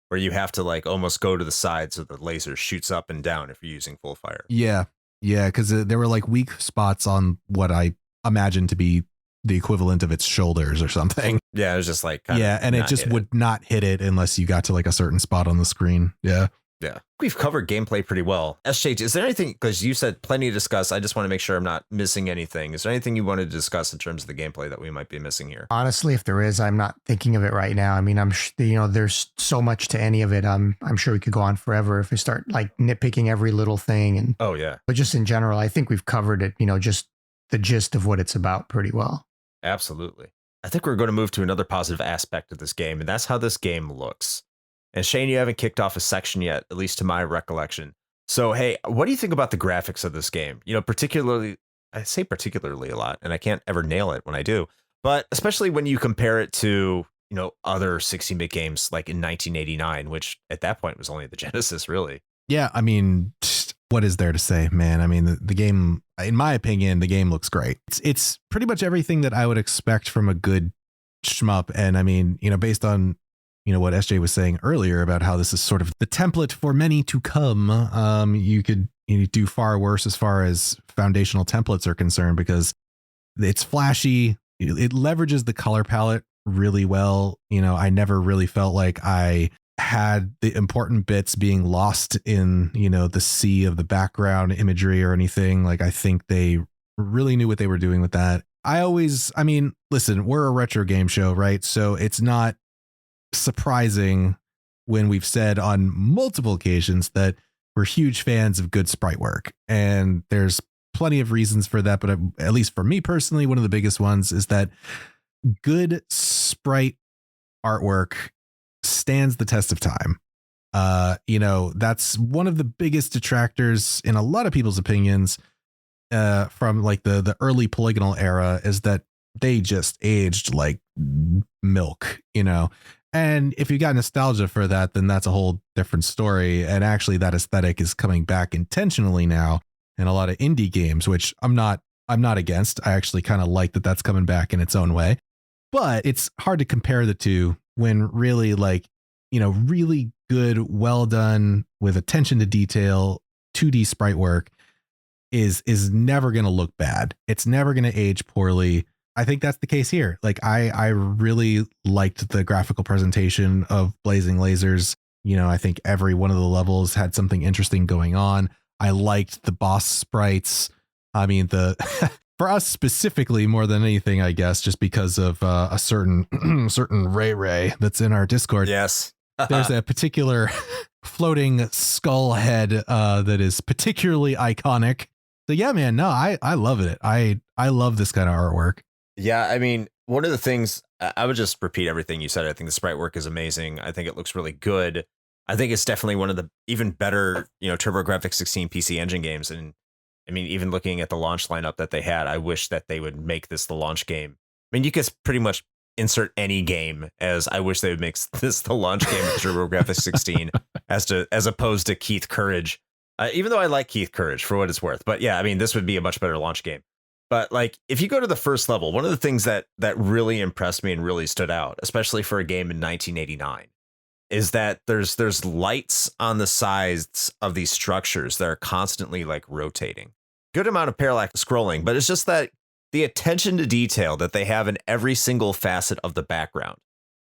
where you have to like almost go to the side so the laser shoots up and down if you're using full fire. Yeah. Yeah. Cause there were like weak spots on what I imagine to be the equivalent of its shoulders or something. Yeah. It was just like, yeah. And it just would not hit it unless you got to like a certain spot on the screen. Yeah. Yeah. We've covered gameplay pretty well. SJ, is there anything, because you said plenty to discuss, I just want to make sure I'm not missing anything. Is there anything you wanted to discuss in terms of the gameplay that we might be missing here? Honestly, if there is, I'm not thinking of it right now. I mean, there's so much to any of it. I'm sure we could go on forever if we start like nitpicking every little thing. And oh yeah, but just in general, I think we've covered it. Just the gist of what it's about pretty well. Absolutely. I think we're going to move to another positive aspect of this game, and that's how this game looks. And Shane, you haven't kicked off a section yet, at least to my recollection. So, hey, what do you think about the graphics of this game? Particularly, I say particularly a lot, and I can't ever nail it when I do, but especially when you compare it to, other 16-bit games like in 1989, which at that point was only the Genesis, really. Yeah. I mean, what is there to say, man? I mean, the game, in my opinion, the game looks great. It's pretty much everything that I would expect from a good shmup. And I mean, based on, what SJ was saying earlier about how this is sort of the template for many to come. You could do far worse as far as foundational templates are concerned because it's flashy. It leverages the color palette really well. I never really felt like I had the important bits being lost in, the sea of the background imagery or anything. Like, I think they really knew what they were doing with that. I mean, listen, we're a retro game show, right? So it's not surprising when we've said on multiple occasions that we're huge fans of good sprite work, and there's plenty of reasons for that, but at least for me personally, one of the biggest ones is that good sprite artwork stands the test of time. That's one of the biggest detractors in a lot of people's opinions from like the early polygonal era is that they just aged like milk, And if you got nostalgia for that, then that's a whole different story. And actually that aesthetic is coming back intentionally now in a lot of indie games, which I'm not against. I actually kind of like that that's coming back in its own way, but it's hard to compare the two when really really good, well done with attention to detail, 2D sprite work is never going to look bad. It's never going to age poorly. I think that's the case here. Like I really liked the graphical presentation of Blazing Lasers. I think every one of the levels had something interesting going on. I liked the boss sprites. I mean, for us specifically more than anything, I guess, just because of a certain Ray that's in our Discord. Yes. There's a particular floating skull head that is particularly iconic. So yeah, man, no, I love it. I love this kind of artwork. Yeah, I mean, one of the things, I would just repeat everything you said. I think the sprite work is amazing. I think it looks really good. I think it's definitely one of the even better, TurboGrafx 16 PC Engine games. And I mean, even looking at the launch lineup that they had, I wish that they would make this the launch game. I mean, you could pretty much insert any game as I wish they would make this the launch game of TurboGrafx 16 as opposed to Keith Courage. Even though I like Keith Courage for what it's worth. But yeah, I mean, this would be a much better launch game. But like, if you go to the first level, one of the things that really impressed me and really stood out, especially for a game in 1989, is that there's lights on the sides of these structures that are constantly like rotating. good amount of parallax scrolling, but it's just that the attention to detail that they have in every single facet of the background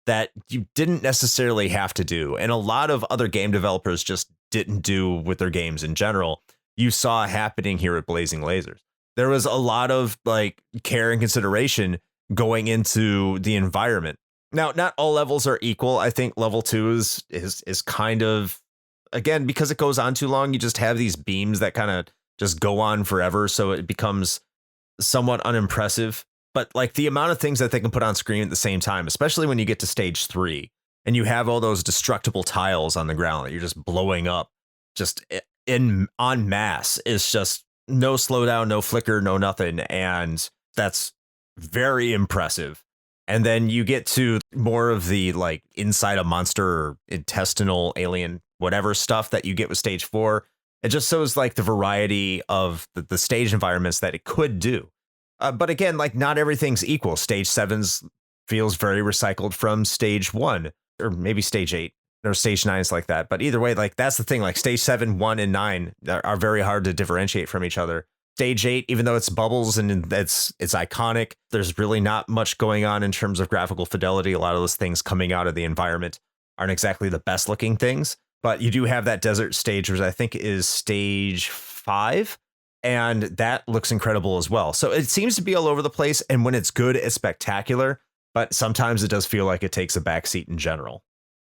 that you didn't necessarily have to do. And a lot of other game developers just didn't do with their games in general. You saw happening here at Blazing Lasers. There was a lot of like care and consideration going into the environment. Now, not all levels are equal. I think level 2 is kind of, again, because it goes on too long, you just have these beams that kind of just go on forever. So it becomes somewhat unimpressive. But like the amount of things that they can put on screen at the same time, especially when you get to stage 3 and you have all those destructible tiles on the ground that you're just blowing up just en masse, is just no slowdown, no flicker, no nothing. And that's very impressive. And then you get to more of the like inside a monster or intestinal alien, whatever stuff that you get with stage 4. It just shows like the variety of the stage environments that it could do. But again, like not everything's equal. Stage 7's feels very recycled from stage 1 or maybe stage 8 or stage 9's like that. But either way, like that's the thing, like stage 7, 1 and 9 are very hard to differentiate from each other. Stage 8, even though it's bubbles and it's iconic, there's really not much going on in terms of graphical fidelity. A lot of those things coming out of the environment aren't exactly the best looking things. But you do have that desert stage, which I think is stage 5. And that looks incredible as well. So it seems to be all over the place. And when it's good, it's spectacular. But sometimes it does feel like it takes a backseat in general.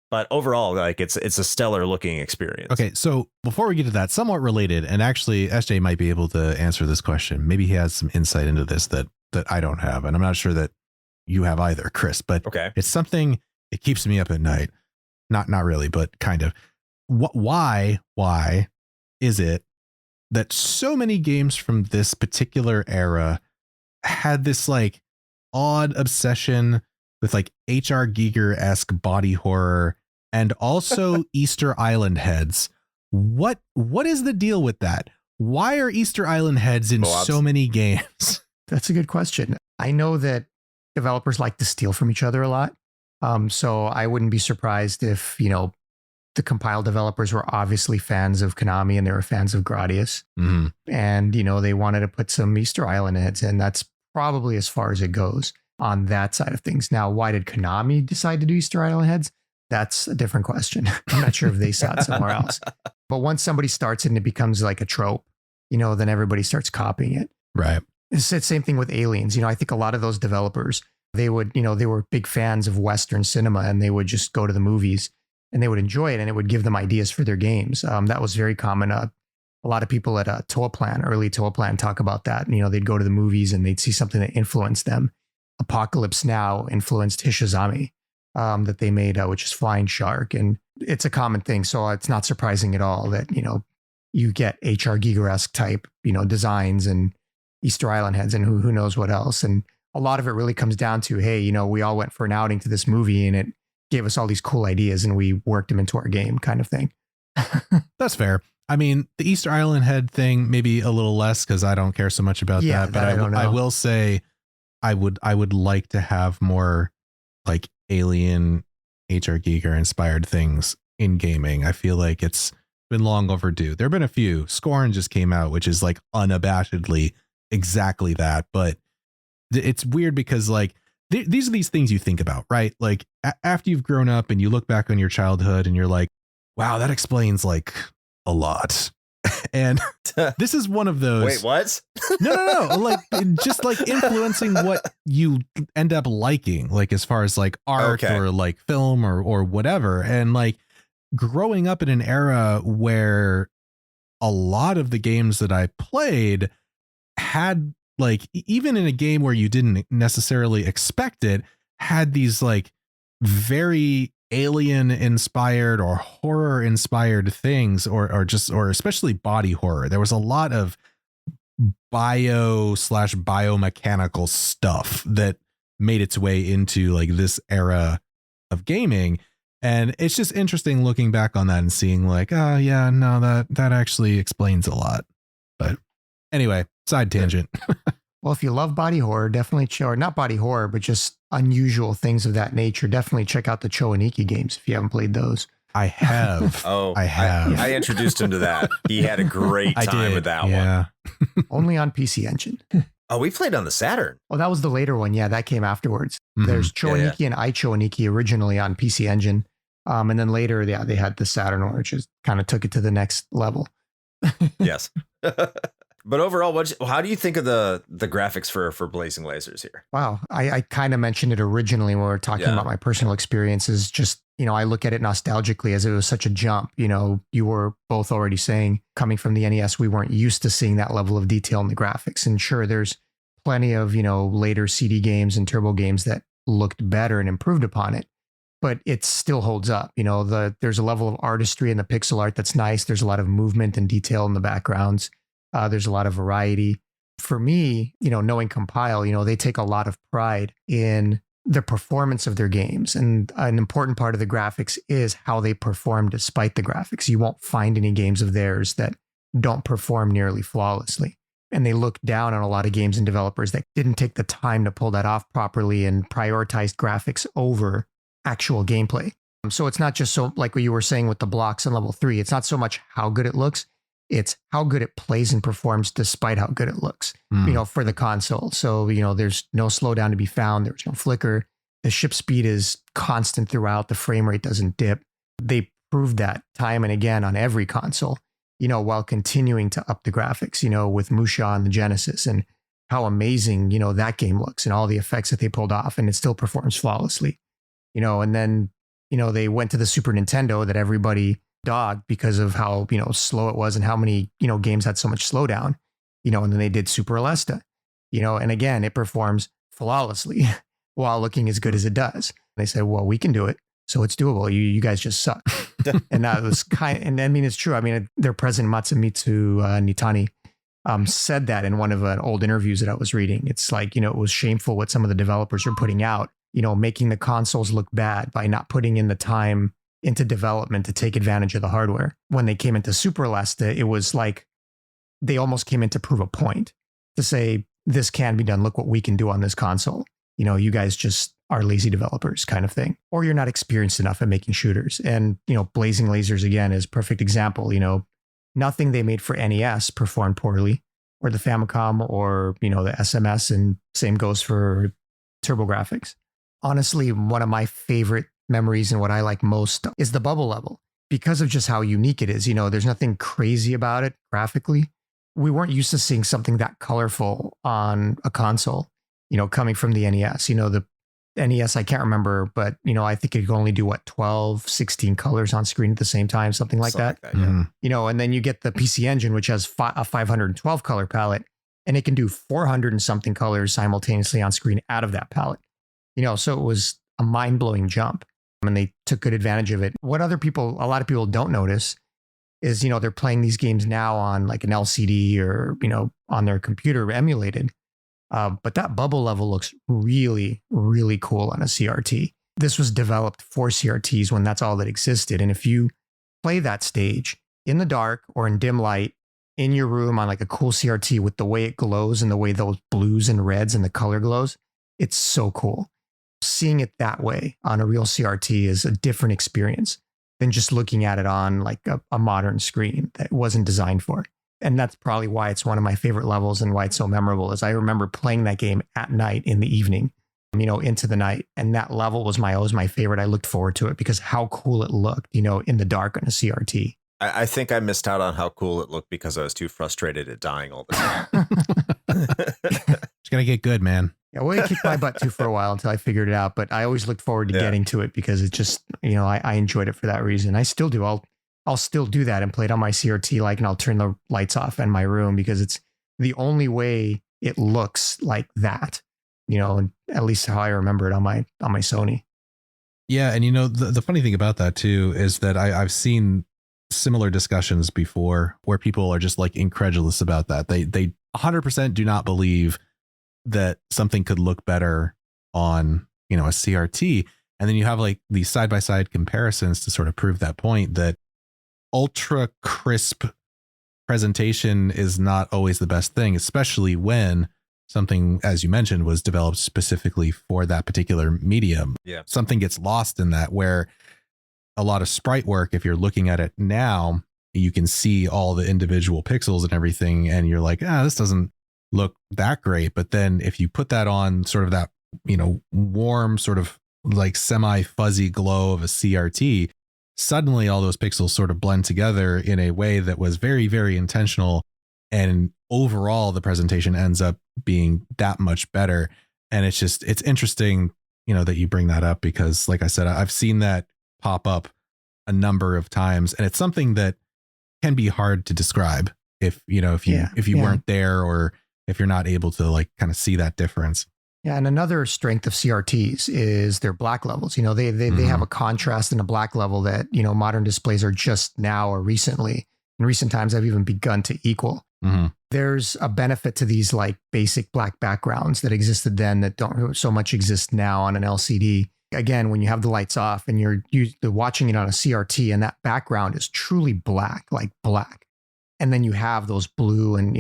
But overall, like it's a stellar looking experience. Okay, so before we get to that, somewhat related, and actually SJ might be able to answer this question. Maybe he has some insight into this that I don't have. And I'm not sure that you have either, Chris. But okay, it's something that keeps me up at night. Not really, but kind of. Why is it that so many games from this particular era had this like odd obsession with like H.R. Giger-esque body horror and also Easter Island heads? What is the deal with that? Why are Easter Island heads in so many games? That's a good question. I know that developers like to steal from each other a lot. So I wouldn't be surprised if, the compile developers were obviously fans of Konami and they were fans of Gradius. Mm-hmm. And, they wanted to put some Easter Island heads in. That's probably as far as it goes on that side of things. Now, why did Konami decide to do Easter Island heads? That's a different question. I'm not sure if they saw it somewhere else. But once somebody starts it and it becomes like a trope, then everybody starts copying it. Right. It's the same thing with Aliens. I think a lot of those developers, they would, they were big fans of Western cinema and they would just go to the movies and they would enjoy it and it would give them ideas for their games. That was very common. A lot of people at early Toaplan talk about that. They'd go to the movies and they'd see something that influenced them. Apocalypse Now influenced Hishizami that they made, which is Flying Shark. And it's a common thing. So it's not surprising at all that, you get H.R. Giger-esque type, designs and Easter Island heads and who knows what else. And a lot of it really comes down to, hey, we all went for an outing to this movie and it gave us all these cool ideas and we worked them into our game kind of thing. That's fair. I mean, the Easter Island head thing, maybe a little less because I don't care so much about that. But I will say I would like to have more like Alien H.R. Giger inspired things in gaming. I feel like it's been long overdue. There have been a few. Scorn just came out, which is like unabashedly exactly that. But it's weird because like these are these things you think about, right? Like after you've grown up and you look back on your childhood and you're like, wow, that explains like a lot. And this is one of those. Wait, what? No. Like just like influencing what you end up liking, like as far as like art or like film or whatever. And like growing up in an era where a lot of the games that I played had like, even in a game where you didn't necessarily expect it, had these like very alien inspired or horror inspired things or especially body horror. There was a lot of biomechanical stuff that made its way into like this era of gaming. And it's just interesting looking back on that and seeing like, oh yeah, no, that actually explains a lot. But anyway, side tangent. Well, if you love body horror, definitely or not body horror, but just unusual things of that nature, definitely check out the Cho Aniki games if you haven't played those. I have. Oh, I have. I introduced him to that. He had a great time with that one. Yeah. Only on PC Engine. Oh, we played on the Saturn. Oh, that was the later one. Yeah, that came afterwards. Mhm. There's Choaniki and iChoaniki originally on PC Engine. And then later, yeah, they had the Saturn one, which kind of took it to the next level. Yes. But overall, how do you think of the graphics for Blazing Lasers here? Wow. I kind of mentioned it originally when we were talking about my personal experiences. Just, I look at it nostalgically as it was such a jump. You were both already saying, coming from the NES, we weren't used to seeing that level of detail in the graphics. And sure, there's plenty of, later CD games and turbo games that looked better and improved upon it. But it still holds up. There's a level of artistry in the pixel art that's nice. There's a lot of movement and detail in the backgrounds. There's a lot of variety. For me, knowing Compile, they take a lot of pride in the performance of their games. And an important part of the graphics is how they perform despite the graphics. You won't find any games of theirs that don't perform nearly flawlessly. And they look down on a lot of games and developers that didn't take the time to pull that off properly and prioritized graphics over actual gameplay. So it's not just so like what you were saying with the blocks in level 3. It's not so much how good it looks. It's how good it plays and performs despite how good it looks, for the console. So, there's no slowdown to be found. There's no flicker. The ship speed is constant throughout. The frame rate doesn't dip. They proved that time and again on every console, while continuing to up the graphics, with Musha on the Genesis and how amazing, that game looks and all the effects that they pulled off, and it still performs flawlessly, and then, they went to the Super Nintendo that everybody dogged because of how, slow it was and how many, games had so much slowdown, and then they did Super Alesta, and again, it performs flawlessly while looking as good as it does. They said, well, we can do it. So it's doable. You guys just suck. And that was and I mean, it's true. I mean, their president, Matsumitsu Nitani, said that in one of an old interviews that I was reading. It's like, it was shameful what some of the developers are putting out, making the consoles look bad by not putting in the time into development to take advantage of the hardware. When they came into Super Alesta, it was like they almost came in to prove a point, to say, this can be done. Look what we can do on this console. You guys just are lazy developers kind of thing, or you're not experienced enough at making shooters. And, Blazing Lasers, again, is a perfect example. Nothing they made for NES performed poorly, or the Famicom, or, the SMS, and same goes for TurboGrafx. Honestly, one of my favorite memories and what I like most is the bubble level, because of just how unique it is. There's nothing crazy about it graphically. We weren't used to seeing something that colorful on a console, coming from the NES. The NES, I can't remember, but, I think it could only do 12, 16 colors on screen at the same time, something like that. Yeah. And then you get the PC Engine, which has a 512 color palette, and it can do 400 and something colors simultaneously on screen out of that palette. So it was a mind-blowing jump, and they took good advantage of it. What a lot of people don't notice is, they're playing these games now on like an LCD or, on their computer emulated. But that bubble level looks really, really cool on a CRT. This was developed for CRTs when that's all that existed. And if you play that stage in the dark or in dim light in your room on like a cool CRT with the way it glows and the way those blues and reds and the color glows, it's so cool. Seeing it that way on a real CRT is a different experience than just looking at it on like a modern screen that it wasn't designed for. And that's probably why it's one of my favorite levels and why it's so memorable, is I remember playing that game at night in the evening, into the night. And that level was always my favorite. I looked forward to it because how cool it looked, in the dark on a CRT. I think I missed out on how cool it looked because I was too frustrated at dying all the time. Just gotta get good, man. Yeah, well, it kicked my butt too for a while until I figured it out. But I always looked forward to getting to it because it just, I enjoyed it for that reason. I still do. I'll still do that and play it on my CRT, and I'll turn the lights off in my room because it's the only way it looks like that, and at least how I remember it on my Sony. Yeah. And the funny thing about that too, is that I've seen similar discussions before where people are just like incredulous about that. They 100% do not believe that something could look better on, a CRT. And then you have like these side-by-side comparisons to sort of prove that point, that ultra crisp presentation is not always the best thing, especially when something, as you mentioned, was developed specifically for that particular medium. Yeah. Something gets lost in that, where a lot of sprite work. If you're looking at it now, you can see all the individual pixels and everything, and you're like, this doesn't look that great. But then if you put that on sort of that, warm sort of like semi fuzzy glow of a CRT, suddenly all those pixels sort of blend together in a way that was very, very intentional. And overall, the presentation ends up being that much better. And it's interesting, that you bring that up, because like I said, I've seen that pop up a number of times, and it's something that can be hard to describe if you weren't there, or if you're not able to like kind of see that difference. Yeah, and another strength of CRTs is their black levels. They have a contrast and a black level that, modern displays are just now or recently, in recent times, have even begun to equal. Mm-hmm. There's a benefit to these like basic black backgrounds that existed then that don't so much exist now on an LCD. Again, when you have the lights off and you're watching it on a CRT and that background is truly black, like black. And then you have those blue and,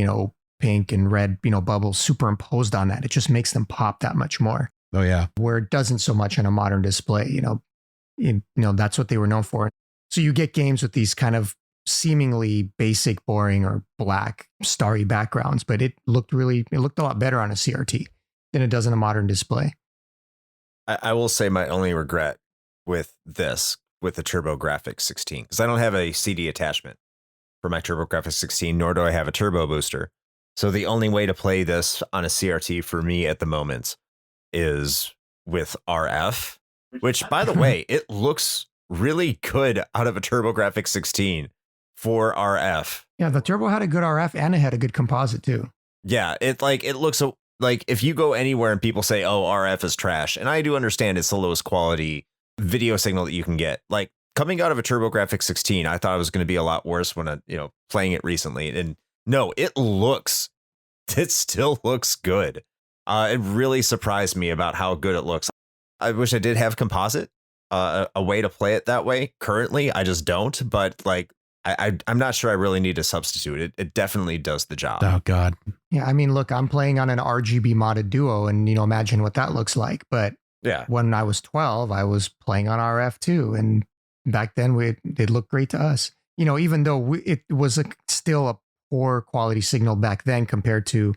pink and red, bubbles superimposed on that. It just makes them pop that much more. Oh yeah. Where it doesn't so much on a modern display, that's what they were known for. So you get games with these kind of seemingly basic, boring or black starry backgrounds, but it looked a lot better on a CRT than it does in a modern display. I will say my only regret with the TurboGrafx 16, because I don't have a CD attachment for my TurboGrafx 16, nor do I have a turbo booster. So the only way to play this on a CRT for me at the moment is with RF, which, by the way, it looks really good out of a TurboGrafx 16 for RF. Yeah, the Turbo had a good RF and it had a good composite too. Yeah, it looks like if you go anywhere and people say, "Oh, RF is trash," and I do understand it's the lowest quality video signal that you can get. Like coming out of a TurboGrafx 16, I thought it was going to be a lot worse when playing it recently, and no, it still looks good. It really surprised me about how good it looks. I wish I did have composite, a way to play it that way. Currently, I just don't. But like, I'm not sure I really need to substitute. It definitely does the job. Oh God. Yeah, I mean, look, I'm playing on an RGB modded Duo, and imagine what that looks like. But yeah, when I was 12, I was playing on RF too, and back then it looked great to us. Even though it was still a poor quality signal back then compared to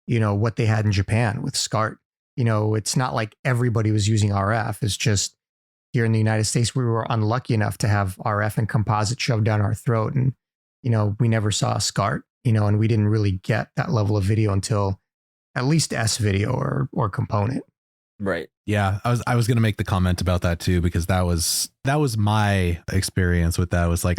what they had in Japan with SCART. It's not like everybody was using RF. It's just here in the United States, we were unlucky enough to have RF and composite shoved down our throat. And, we never saw a SCART, and we didn't really get that level of video until at least S video or component. Right. Yeah. I was going to make the comment about that too, because that was my experience with that. Was like,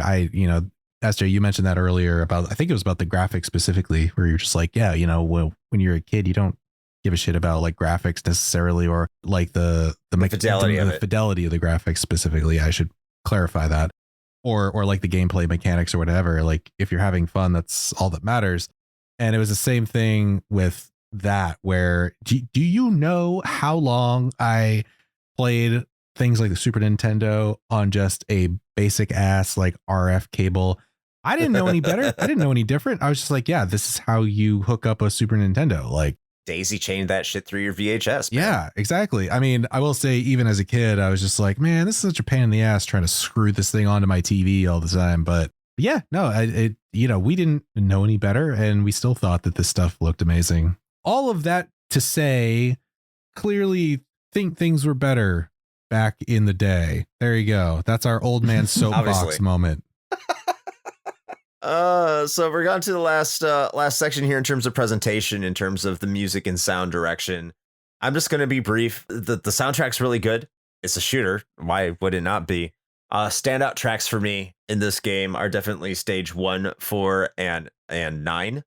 SJ, you mentioned that earlier I think it was about the graphics specifically, where you're just like, yeah, when you're a kid, you don't give a shit about like graphics necessarily, or like the fidelity of the graphics specifically. I should clarify that, or like the gameplay mechanics or whatever. Like if you're having fun, that's all that matters. And it was the same thing with that, where do you know how long I played things like the Super Nintendo on just a basic ass like RF cable? I didn't know any better. I didn't know any different. I was just like, yeah, this is how you hook up a Super Nintendo. Like daisy chained that shit through your VHS. Man. Yeah, exactly. I mean, I will say, even as a kid, I was just like, man, this is such a pain in the ass trying to screw this thing onto my TV all the time. But yeah, no, we didn't know any better, and we still thought that this stuff looked amazing. All of that to say, clearly think things were better back in the day. There you go. That's our old man soapbox moment. So we're going to the last section here in terms of presentation, in terms of the music and sound direction. I'm just going to be brief. The soundtrack's really good. It's a shooter. Why would it not be? Standout tracks for me in this game are definitely stage 1, 4, and 9.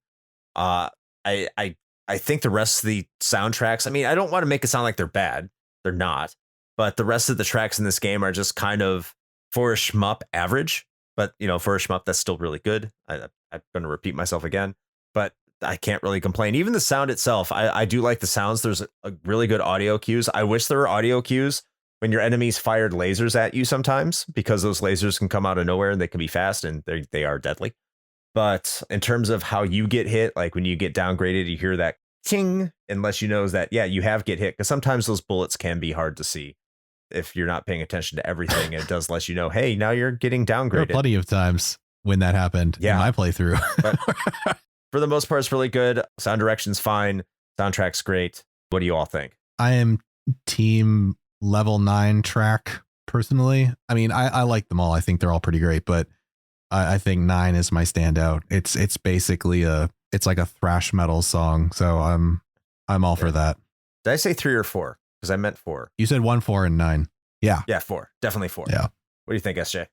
I think the rest of the soundtracks, I mean, I don't want to make it sound like they're bad. They're not. But the rest of the tracks in this game are just kind of, for a shmup, average. But, for a shmup, that's still really good. I'm going to repeat myself again, but I can't really complain. Even the sound itself, I do like the sounds. There's a really good audio cues. I wish there were audio cues when your enemies fired lasers at you sometimes, because those lasers can come out of nowhere and they can be fast and they are deadly. But in terms of how you get hit, like when you get downgraded, you hear that ting, unless you know that, yeah, you have get hit, because sometimes those bullets can be hard to see. if you're not paying attention to everything. It does let you know, hey, now you're getting There were downgraded. plenty of times when that happened in my playthrough. But for the most part, it's really good. Sound direction's fine. Soundtrack's great. What do you all think? I am team level 9 track personally. I mean, I like them all. I think they're all pretty great, but I think 9 is my standout. It's basically it's like a thrash metal song. So I'm all for that. Did I say 3 or 4? Because I meant 4. You said 1, 4, and 9. Yeah. Yeah, 4. Definitely 4. Yeah. What do you think, SJ?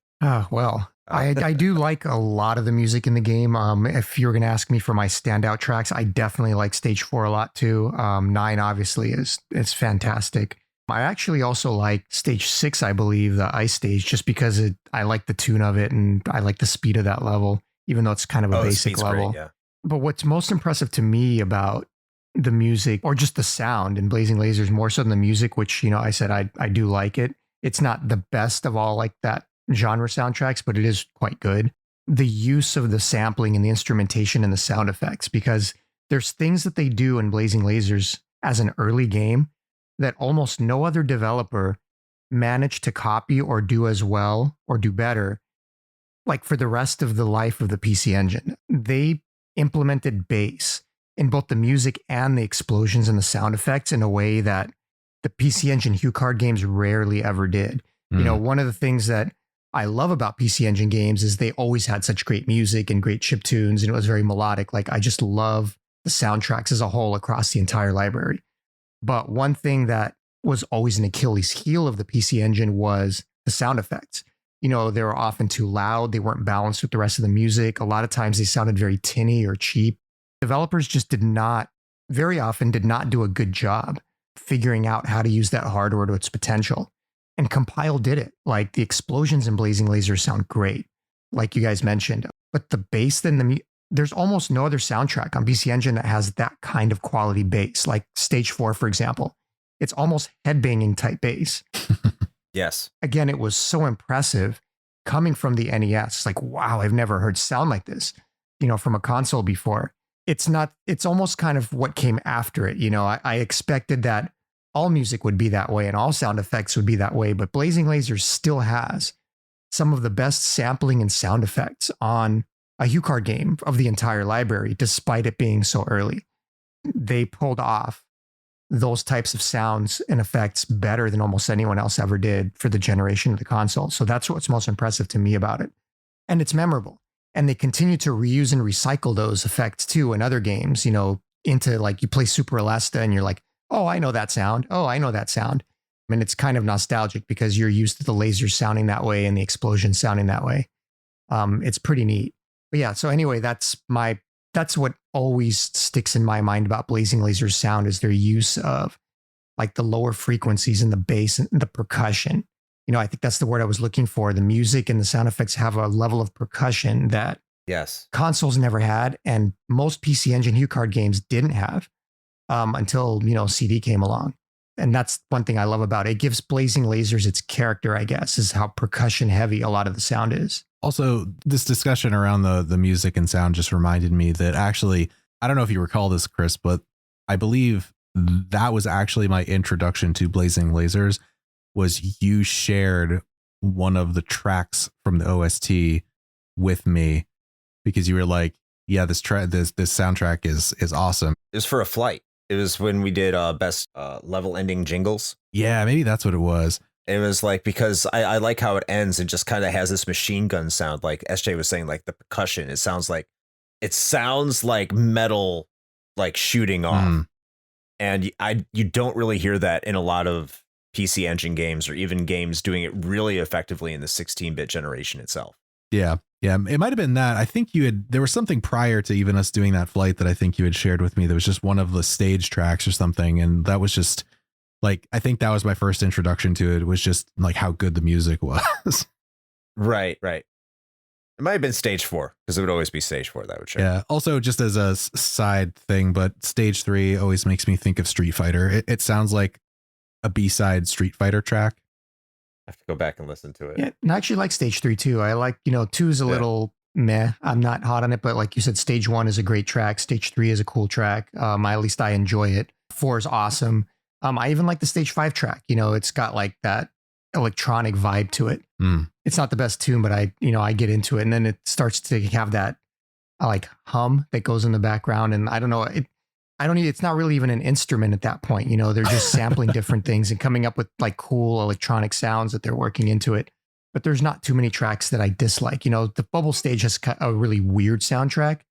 Well, I do like a lot of the music in the game. If you're going to ask me for my standout tracks, I definitely like Stage 4 a lot too. 9 obviously is fantastic. I actually also like Stage 6, I believe, the ice stage, just because I like the tune of it and I like the speed of that level, even though it's kind of a basic level. Great, yeah. But what's most impressive to me about the music, or just the sound in Blazing Lasers, more so than the music, which, I said I do like it. It's not the best of all like that genre soundtracks, but it is quite good. The use of the sampling and the instrumentation and the sound effects, because there's things that they do in Blazing Lasers as an early game that almost no other developer managed to copy or do as well or do better, like for the rest of the life of the PC Engine. They implemented bass in both the music and the explosions and the sound effects in a way that the PC Engine HuCard games rarely ever did. One of the things that I love about PC Engine games is they always had such great music and great chiptunes, and it was very melodic. Like, I just love the soundtracks as a whole across the entire library. But one thing that was always an Achilles heel of the PC Engine was the sound effects. They were often too loud. They weren't balanced with the rest of the music. A lot of times they sounded very tinny or cheap. Developers just very often did not do a good job figuring out how to use that hardware to its potential. And Compile did it. Like, the explosions in Blazing Lasers sound great, like you guys mentioned. But the bass, there's almost no other soundtrack on PC Engine that has that kind of quality bass. Like Stage 4, for example. It's almost headbanging type bass. Yes. Again, it was so impressive coming from the NES. Like, wow, I've never heard sound like this, from a console before. It's almost kind of what came after it. I expected that all music would be that way and all sound effects would be that way, but Blazing Lasers still has some of the best sampling and sound effects on a HuCard game of the entire library, despite it being so early. They pulled off those types of sounds and effects better than almost anyone else ever did for the generation of the console. So that's what's most impressive to me about it. And it's memorable. And they continue to reuse and recycle those effects too in other games, into, like, you play Super Alesta and you're like, oh, I know that sound. Oh, I know that sound. I mean, it's kind of nostalgic because you're used to the lasers sounding that way and the explosions sounding that way. It's pretty neat. But yeah, so anyway, that's what always sticks in my mind about Blazing Lasers sound, is their use of, like, the lower frequencies and the bass and the percussion. I think that's the word I was looking for. The music and the sound effects have a level of percussion that consoles never had, and most PC Engine HuCard games didn't have until, CD came along. And that's one thing I love about it. It gives Blazing Lasers its character, I guess, is how percussion heavy a lot of the sound is. Also, this discussion around the music and sound just reminded me that actually, I don't know if you recall this, Chris, but I believe that was actually my introduction to Blazing Lasers. Was you shared one of the tracks from the OST with me because you were like, yeah, this soundtrack is awesome. It was for a flight. It was when we did best level ending jingles. Yeah, maybe that's what it was. It was like, because I like how it ends. It just kind of has this machine gun sound, like SJ was saying, like the percussion. It sounds like metal, like shooting off. And you don't really hear that in a lot of PC Engine games, or even games doing it really effectively in the 16-bit generation itself. Yeah. It might have been that. I think there was something prior to even us doing that flight that I think you had shared with me. There was just one of the stage tracks or something. And that was just like, I think that was my first introduction to it. It was just like how good the music was. Right. It might have been Stage 4, because it would always be Stage 4 that would show. Yeah. Also, just as a side thing, but Stage 3 always makes me think of Street Fighter. It sounds like a B-side Street Fighter track. I have to go back and listen to it. Yeah, and I actually like Stage 3 too. I like, 2 is a little meh. I'm not hot on it, but like you said, Stage 1 is a great track. Stage 3 is a cool track. At least I enjoy it. 4 is awesome. I even like the Stage 5 track. It's got like that electronic vibe to it. It's not the best tune, but I get into it, and then it starts to have that like hum that goes in the background, and I don't know, it's not really even an instrument at that point. They're just sampling different things and coming up with like cool electronic sounds that they're working into it. But there's not too many tracks that I dislike. The Bubble stage has a really weird soundtrack.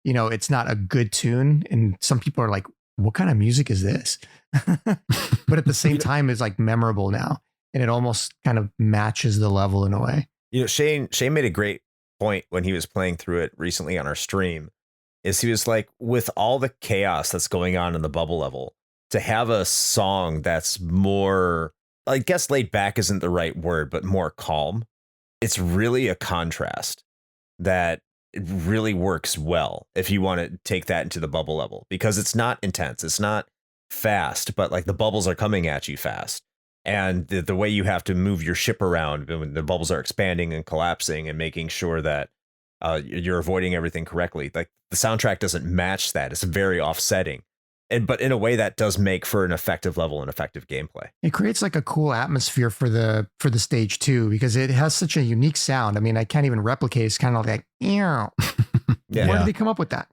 It's not a good tune, and some people are like, what kind of music is this? But at the same time, it's like memorable now, and it almost kind of matches the level in a way. Shane made a great point when he was playing through it recently on our stream. Is he was like, with all the chaos that's going on in the Bubble level, to have a song that's more, I guess laid back isn't the right word, but more calm. It's really a contrast that it really works well if you want to take that into the Bubble level, because it's not intense. It's not fast, but like the bubbles are coming at you fast. And the way you have to move your ship around when the bubbles are expanding and collapsing and making sure that you're avoiding everything correctly. Like the soundtrack doesn't match that. It's very offsetting. But in a way that does make for an effective level and effective gameplay. It creates like a cool atmosphere for the stage too, because it has such a unique sound. I mean, I can't even replicate. It's kind of like, where did they come up with that?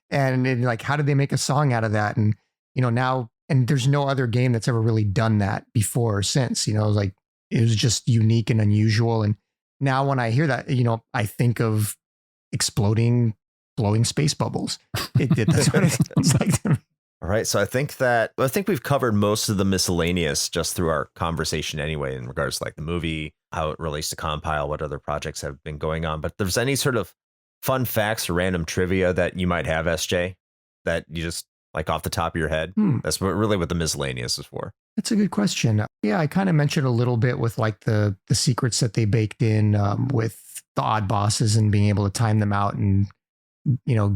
and like, how did they make a song out of that? And, now, and there's no other game that's ever really done that before or since, like it was just unique and unusual. And now when I hear that, I think of exploding, blowing space bubbles. That's what it sounds like to me. All right. So I think we've covered most of the miscellaneous just through our conversation anyway, in regards to like the movie, how it relates to Compile, what other projects have been going on. But there's any sort of fun facts or random trivia that you might have, SJ, that you just like off the top of your head? That's really what the miscellaneous is for. That's a good question. Yeah, I kind of mentioned a little bit with like the secrets that they baked in with the odd bosses and being able to time them out and,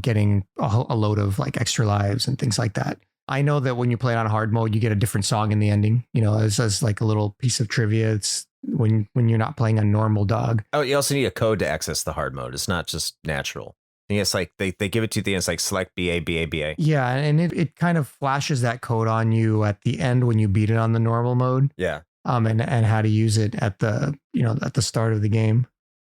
getting a load of like extra lives and things like that. I know that when you play it on hard mode, you get a different song in the ending, as like a little piece of trivia. It's when you're not playing on normal dog. Oh, you also need a code to access the hard mode. It's not just natural. And it's like they give it to you at the end. It's like select BA, BA, BA. Yeah, and it kind of flashes that code on you at the end when you beat it on the normal mode. Yeah. And how to use it at the start of the game.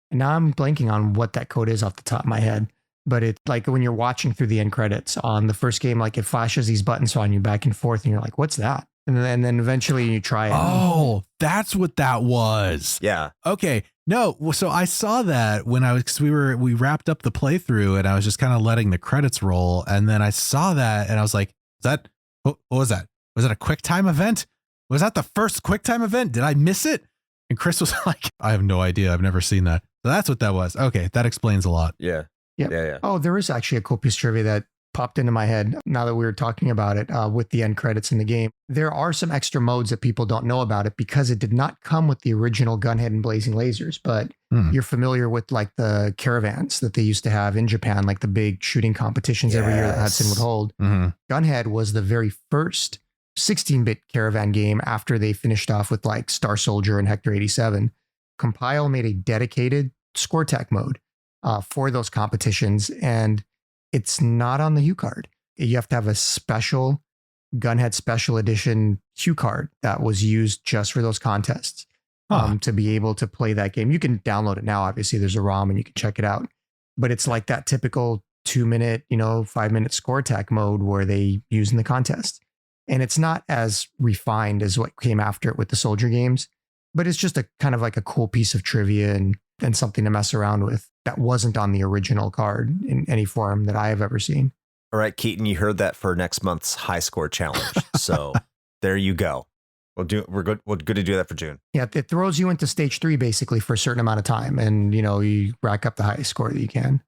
And now I'm blanking on what that code is off the top of my head. But it's like when you're watching through the end credits on the first game, like it flashes these buttons on you back and forth, and you're like, "What's that?" And then eventually you try it. Oh, that's what that was. Yeah. Okay. No. So I saw that when we wrapped up the playthrough, and I was just kind of letting the credits roll, and then I saw that, and I was like, what was that? Was it a QuickTime event? Was that the first QuickTime event? Did I miss it? And Chris was like, I have no idea. I've never seen that. So that's what that was. Okay. That explains a lot. Yeah. Yep. Yeah. Oh, there is actually a cool piece of trivia that popped into my head now that we were talking about it with the end credits in the game. There are some extra modes that people don't know about it because it did not come with the original Gunhed and Blazing Lasers, but you're familiar with like the caravans that they used to have in Japan, like the big shooting competitions every year that Hudson would hold. Gunhed was the very first 16-bit caravan game after they finished off with like Star Soldier and Hector 87. Compile made a dedicated score tech mode for those competitions, and it's not on the Hue card. You have to have a special Gunhed Special Edition Hue card that was used just for those contests to be able to play that game. You can download it now. Obviously, there's a ROM and you can check it out. But it's like that typical 2-minute, 5-minute score tech mode where they use in the contest. And it's not as refined as what came after it with the Soldier games, but it's just a kind of like a cool piece of trivia and something to mess around with that wasn't on the original card in any form that I have ever seen. All right, Keaton, you heard that for next month's high score challenge. So there you go. We're good to do that for June. Yeah, it throws you into stage 3 basically for a certain amount of time, and you rack up the highest score that you can.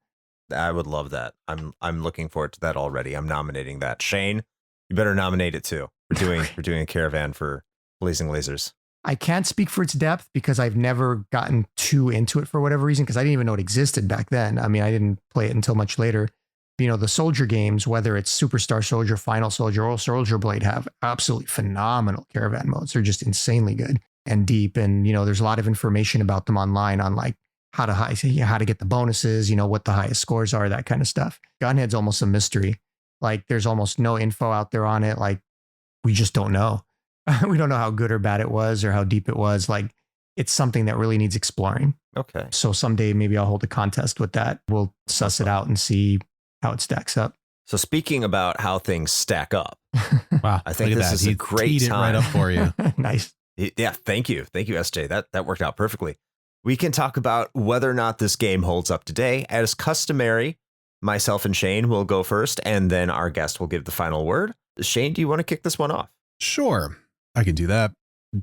I would love that. I'm looking forward to that already. I'm nominating that. Shane, you better nominate it too. We're doing a caravan for Blazing Lasers. I can't speak for its depth because I've never gotten too into it for whatever reason, because I didn't even know it existed back then. I mean, I didn't play it until much later. The Soldier games, whether it's Superstar Soldier, Final Soldier, or Soldier Blade, have absolutely phenomenal caravan modes. They're just insanely good and deep. And, there's a lot of information about them online on like how to get the bonuses, what the highest scores are, that kind of stuff. Gunhead's almost a mystery. Like there's almost no info out there on it. Like we just don't know. we don't know how good or bad it was or how deep it was. Like, it's something that really needs exploring. Okay. So someday maybe I'll hold a contest with that. We'll suss it out and see how it stacks up. So speaking about how things stack up, Wow. I think look at this that. is He a great teed it right time. up for you. Nice. Yeah, thank you. Thank you, SJ. That worked out perfectly. We can talk about whether or not this game holds up today. As customary, myself and Shane will go first, and then our guest will give the final word. Shane, do you want to kick this one off? Sure, I can do that.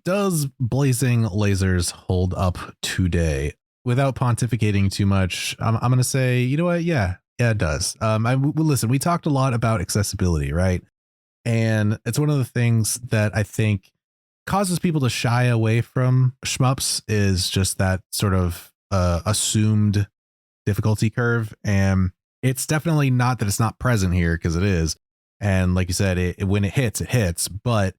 Does Blazing Lasers hold up today? Without pontificating too much, I'm going to say, you know what? Yeah, it does. Listen, we talked a lot about accessibility, right? And it's one of the things that I think causes people to shy away from shmups is just that sort of assumed difficulty curve. And it's definitely not that it's not present here, because it is. And like you said, when it hits. But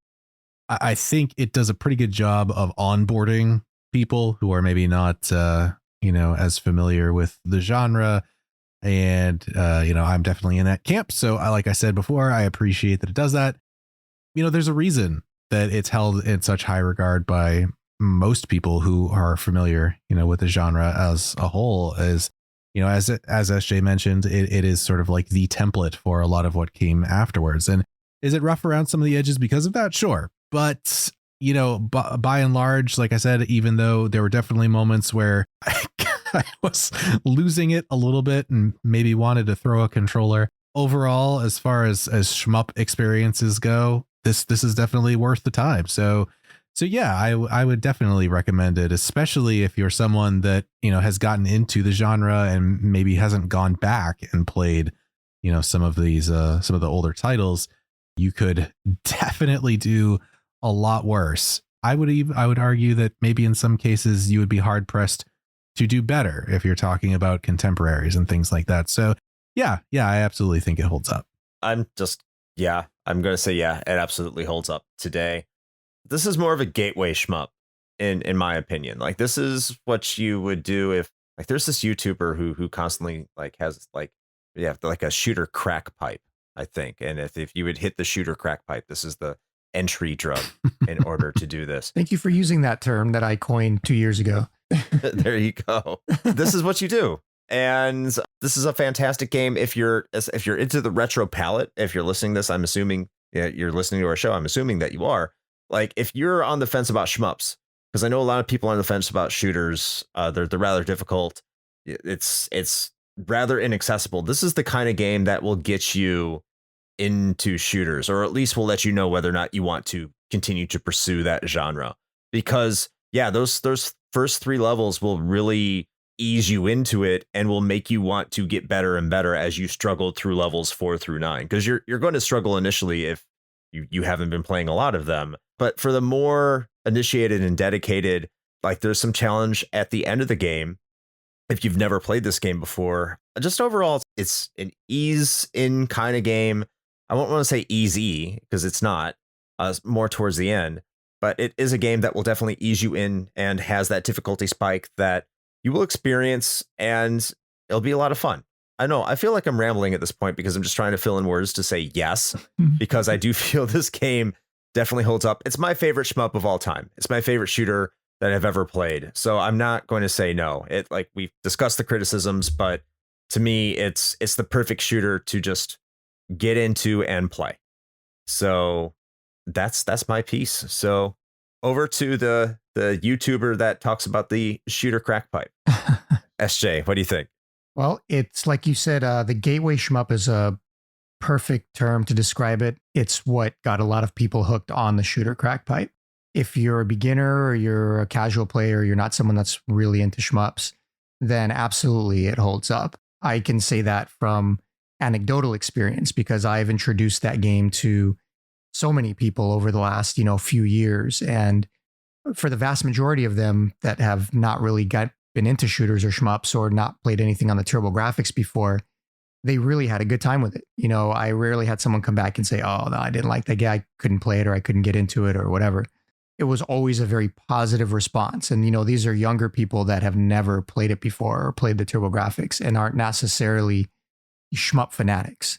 I think it does a pretty good job of onboarding people who are maybe not, as familiar with the genre. And, I'm definitely in that camp. So like I said before, I appreciate that it does that. There's a reason that it's held in such high regard by most people who are familiar, with the genre as a whole. As SJ mentioned, it is sort of like the template for a lot of what came afterwards. And is it rough around some of the edges because of that? Sure. But, by and large, like I said, even though there were definitely moments where I was losing it a little bit and maybe wanted to throw a controller, overall, as far as shmup experiences go, this is definitely worth the time. So yeah, I would definitely recommend it, especially if you're someone that, has gotten into the genre and maybe hasn't gone back and played, some of the older titles. You could definitely do a lot worse. I would argue that maybe in some cases you would be hard pressed to do better if you're talking about contemporaries and things like that. So yeah, I absolutely think it holds up. I'm going to say, yeah, it absolutely holds up today. This is more of a gateway shmup in my opinion. Like, this is what you would do if, like, there's this YouTuber who constantly has a shooter crack pipe, I think. And if you would hit the shooter crack pipe, this is the entry drug in order to do this. Thank you for using that term that I coined 2 years ago. There you go. This is what you do. And this is a fantastic game if you're into the retro palette. If you're listening to this, I'm assuming you're listening to our show. I'm assuming that you are. Like, if you're on the fence about shmups, because I know a lot of people are on the fence about shooters. They're rather difficult. It's rather inaccessible. This is the kind of game that will get you into shooters, or at least will let you know whether or not you want to continue to pursue that genre. Because those first 3 levels will really ease you into it and will make you want to get better and better as you struggle through levels 4 through 9. Because you're going to struggle initially if you haven't been playing a lot of them. But for the more initiated and dedicated, like, there's some challenge at the end of the game. If you've never played this game before, just overall, it's an ease in kind of game. I won't want to say easy, because it's not, more towards the end, but it is a game that will definitely ease you in and has that difficulty spike that you will experience, and it'll be a lot of fun. I know I feel like I'm rambling at this point because I'm just trying to fill in words to say yes, because I do feel this game definitely holds up. It's my favorite shmup of all time. It's my favorite shooter that I've ever played. So I'm not going to say no. We've discussed the criticisms, but to me, it's the perfect shooter to just get into and play. So that's my piece. So over to the YouTuber that talks about the shooter crack pipe. SJ, what do you think? Well, it's like you said, the gateway shmup is a perfect term to describe it. It's what got a lot of people hooked on the shooter crack pipe. If you're a beginner or you're a casual player, you're not someone that's really into shmups, then absolutely it holds up. I can say that from anecdotal experience because I've introduced that game to so many people over the last, few years. And for the vast majority of them that have not really been into shooters or shmups or not played anything on the TurboGrafx before, they really had a good time with it. I rarely had someone come back and say, oh, no, I didn't like that game. I couldn't play it or I couldn't get into it or whatever. It was always a very positive response. And, these are younger people that have never played it before or played the TurboGrafx and aren't necessarily shmup fanatics.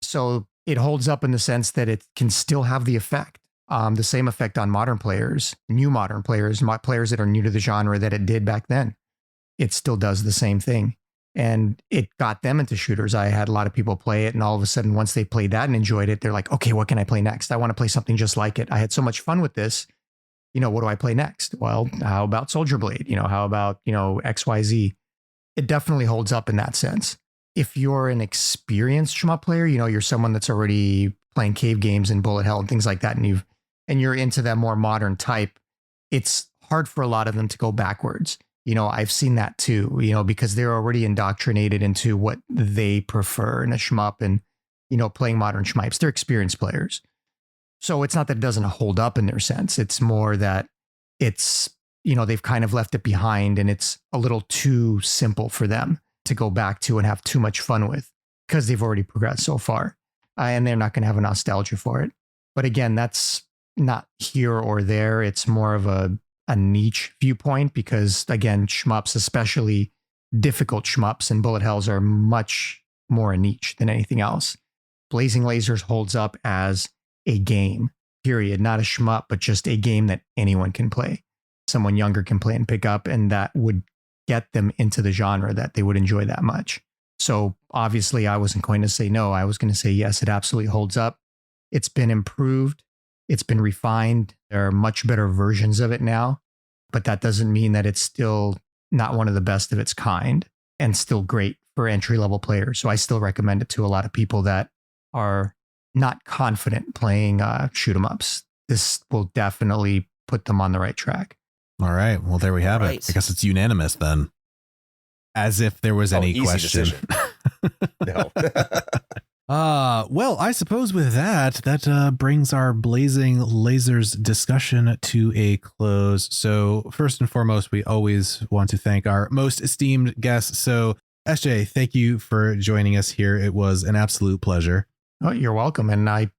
So it holds up in the sense that it can still have the effect The same effect on modern players, new modern players, players that are new to the genre that it did back then. It still does the same thing. And it got them into shooters. I had a lot of people play it, and all of a sudden, once they played that and enjoyed it, they're like, okay, what can I play next? I want to play something just like it. I had so much fun with this. What do I play next? Well, how about Soldier Blade? How about, XYZ? It definitely holds up in that sense. If you're an experienced shmup player, you're someone that's already playing cave games and bullet hell and things like that, and you're into that more modern type, it's hard for a lot of them to go backwards. I've seen that too, because they're already indoctrinated into what they prefer in a shmup and, playing modern shmipes. They're experienced players. So it's not that it doesn't hold up in their sense. It's more that it's, they've kind of left it behind and it's a little too simple for them to go back to and have too much fun with because they've already progressed so far and they're not going to have a nostalgia for it. But again, that's not here or there. It's more of a niche viewpoint because, again, shmups, especially difficult shmups and bullet hells, are much more a niche than anything else. Blazing Lasers holds up as a game, period. Not a shmup, but just a game that anyone can play. Someone younger can play and pick up, and that would get them into the genre that they would enjoy that much. So obviously I wasn't going to say no. I was going to say yes, it absolutely holds up. It's been improved. It's been refined. There are much better versions of it now, but that doesn't mean that it's still not one of the best of its kind and still great for entry-level players. So I still recommend it to a lot of people that are not confident playing shoot 'em ups. This will definitely put them on the right track. All right. Well, there we have it. I guess it's unanimous then. As if there was any question. No. Well, I suppose with that brings our Blazing Lasers discussion to a close. So first and foremost, we always want to thank our most esteemed guests. So SJ, thank you for joining us here. It was an absolute pleasure. Oh, you're welcome. And I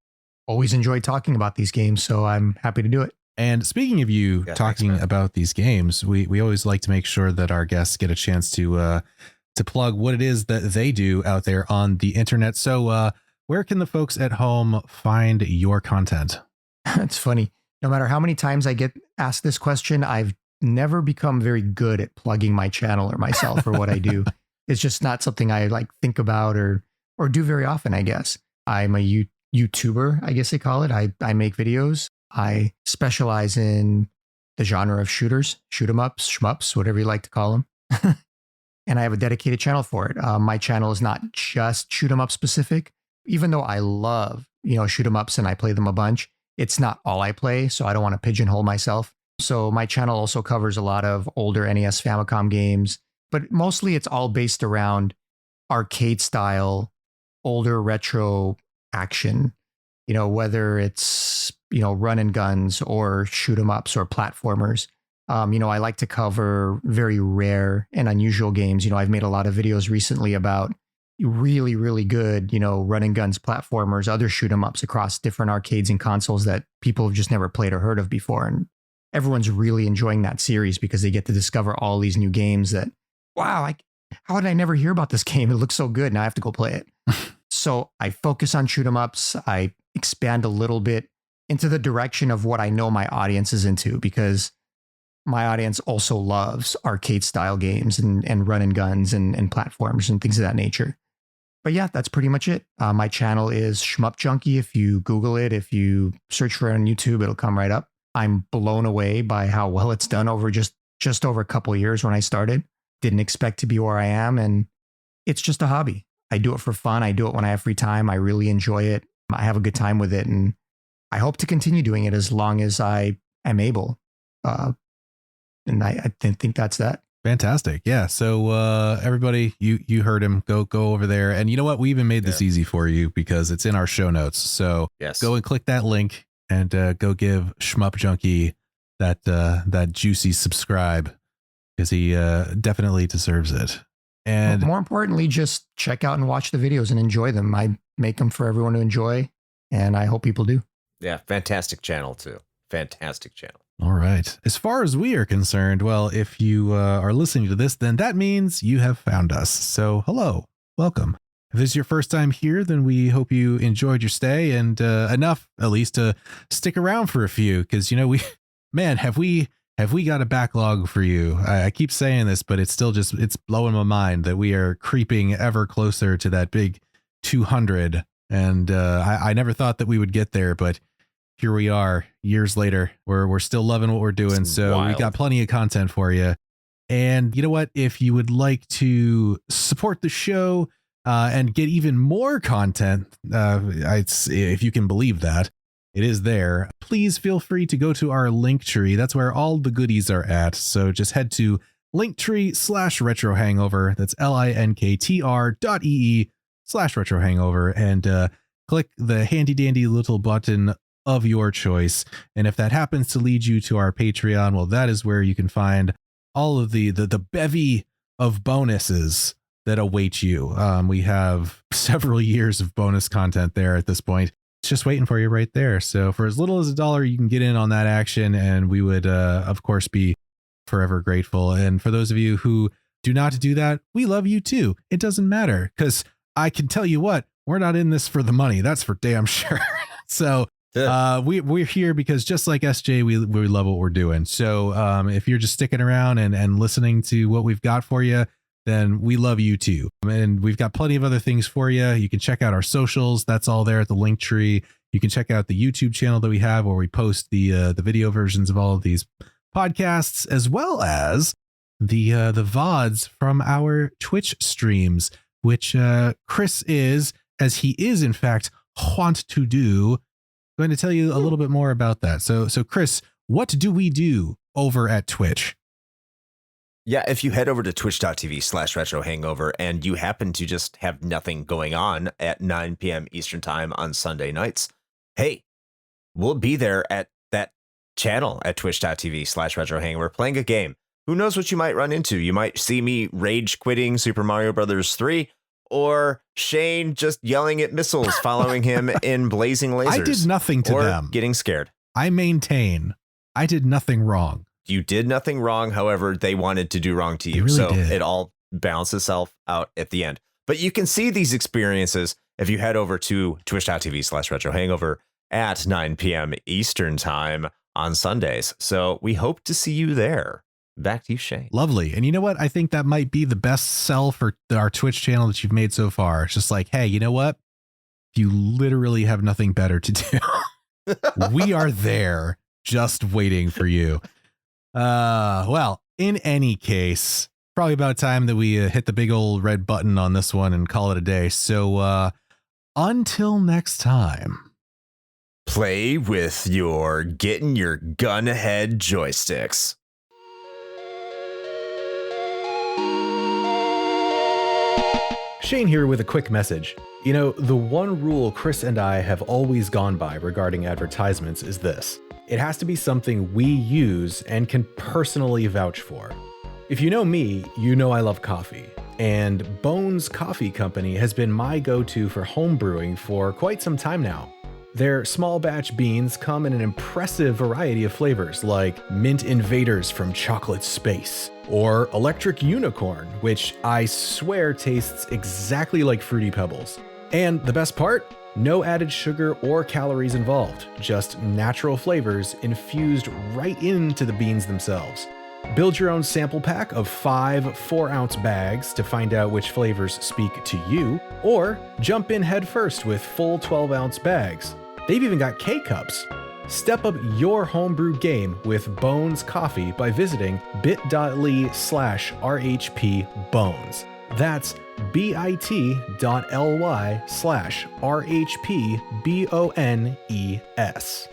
always enjoy talking about these games, so I'm happy to do it. And speaking of you talking about these games, we always like to make sure that our guests get a chance to plug what it is that they do out there on the internet. So where can the folks at home find your content? It's funny. No matter how many times I get asked this question, I've never become very good at plugging my channel or myself or what I do. It's just not something I think about or do very often, I guess. I'm a YouTuber, I guess they call it. I make videos. I specialize in the genre of shooters, shoot 'em ups, shmups, whatever you like to call them. And I have a dedicated channel for it. My channel is not just shoot 'em up specific, even though I love, shoot 'em ups and I play them a bunch. It's not all I play, so I don't want to pigeonhole myself. So my channel also covers a lot of older NES Famicom games, but mostly it's all based around arcade style, older retro action, whether it's, run and guns or shoot 'em ups or platformers. I like to cover very rare and unusual games. I've made a lot of videos recently about really, really good, run and guns platformers, other shoot 'em ups across different arcades and consoles that people have just never played or heard of before. And everyone's really enjoying that series because they get to discover all these new games that, wow, how did I never hear about this game? It looks so good. Now I have to go play it. So I focus on shoot 'em ups. I expand a little bit into the direction of what I know my audience is into, because my audience also loves arcade style games and run and guns and platforms and things of that nature. But yeah, that's pretty much it. My channel is ShmupJunkie. If you Google it, if you search for it on YouTube, it'll come right up. I'm blown away by how well it's done over just over a couple of years when I started. Didn't expect to be where I am. And it's just a hobby. I do it for fun. I do it when I have free time. I really enjoy it. I have a good time with it. And I hope to continue doing it as long as I am able. And I think that's that. Fantastic. Yeah. So everybody, you heard him. Go over there. And you know what? We even made this easy for you because it's in our show notes. So go and click that link and go give ShmupJunkie that juicy subscribe, because he definitely deserves it. And more importantly, just check out and watch the videos and enjoy them. I make them for everyone to enjoy, and I hope people do. Yeah, fantastic channel too. Fantastic channel. All right. As far as we are concerned, well, if you are listening to this, then that means you have found us. So hello, welcome. If this is your first time here, then we hope you enjoyed your stay and enough, at least, to stick around for a few. Because, you know, have we got a backlog for you? I keep saying this, but it's still it's blowing my mind that we are creeping ever closer to that big 200. And I never thought that we would get there, but here we are years later. We're still loving what we're doing. So we got plenty of content for you. And you know what? If you would like to support the show and get even more content, if you can believe that, it is there. Please feel free to go to our link tree. That's where all the goodies are at. So just head to linktree/retro hangover. That's linktr.ee/retro hangover and click the handy dandy little button of your choice. And if that happens to lead you to our Patreon, well, that is where you can find all of the bevy of bonuses that await you. We have several years of bonus content there at this point. It's just waiting for you right there. So for as little as $1, you can get in on that action, and we would, of course, be forever grateful. And for those of you who do not do that, we love you too. It doesn't matter, because I can tell you what, we're not in this for the money. That's for damn sure. So we're here because, just like SJ, we love what we're doing. So if you're just sticking around and listening to what we've got for you, then we love you too. And we've got plenty of other things for you. You can check out our socials. That's all there at the link tree. You can check out the YouTube channel that we have, where we post the video versions of all of these podcasts, as well as the VODs from our Twitch streams, which Chris is, as he is in fact want to do, going to tell you a little bit more about that. So Chris, what do we do over at Twitch? Yeah, if you head over to twitch.tv/retro hangover and you happen to just have nothing going on at 9 p.m. Eastern time on Sunday nights, hey, we'll be there at that channel at twitch.tv/retro hangover playing a game. Who knows what you might run into? You might see me rage quitting Super Mario Brothers 3, or Shane just yelling at missiles following him in blazing lasers. I did nothing to them. Getting scared. I maintain I did nothing wrong. You did nothing wrong. However, they wanted to do wrong to you. Really so did. It all balances itself out at the end. But you can see these experiences if you head over to twitch.tv/retro hangover at 9 p.m. Eastern time on Sundays. So we hope to see you there. Back to you, Shane. Lovely. And you know what? I think that might be the best sell for our Twitch channel that you've made so far. It's just like, hey, you know what? You literally have nothing better to do. We are there just waiting for you. Well, in any case, probably about time that we hit the big old red button on this one and call it a day. So until next time, play with your Gunhed joysticks. Shane here with a quick message. You know, the one rule Chris and I have always gone by regarding advertisements is this: it has to be something we use and can personally vouch for. If you know me, you know I love coffee, and Bones Coffee Company has been my go-to for home brewing for quite some time now. Their small batch beans come in an impressive variety of flavors, like Mint Invaders from Chocolate Space, or Electric Unicorn, which I swear tastes exactly like Fruity Pebbles. And the best part? No added sugar or calories involved, just natural flavors infused right into the beans themselves. Build your own sample pack of 5 4-ounce bags to find out which flavors speak to you, or jump in head first with full 12-ounce bags. They've even got K-Cups. Step up your homebrew game with Bones Coffee by visiting bit.ly/RHPBones. That's bit.ly/RHPBONES.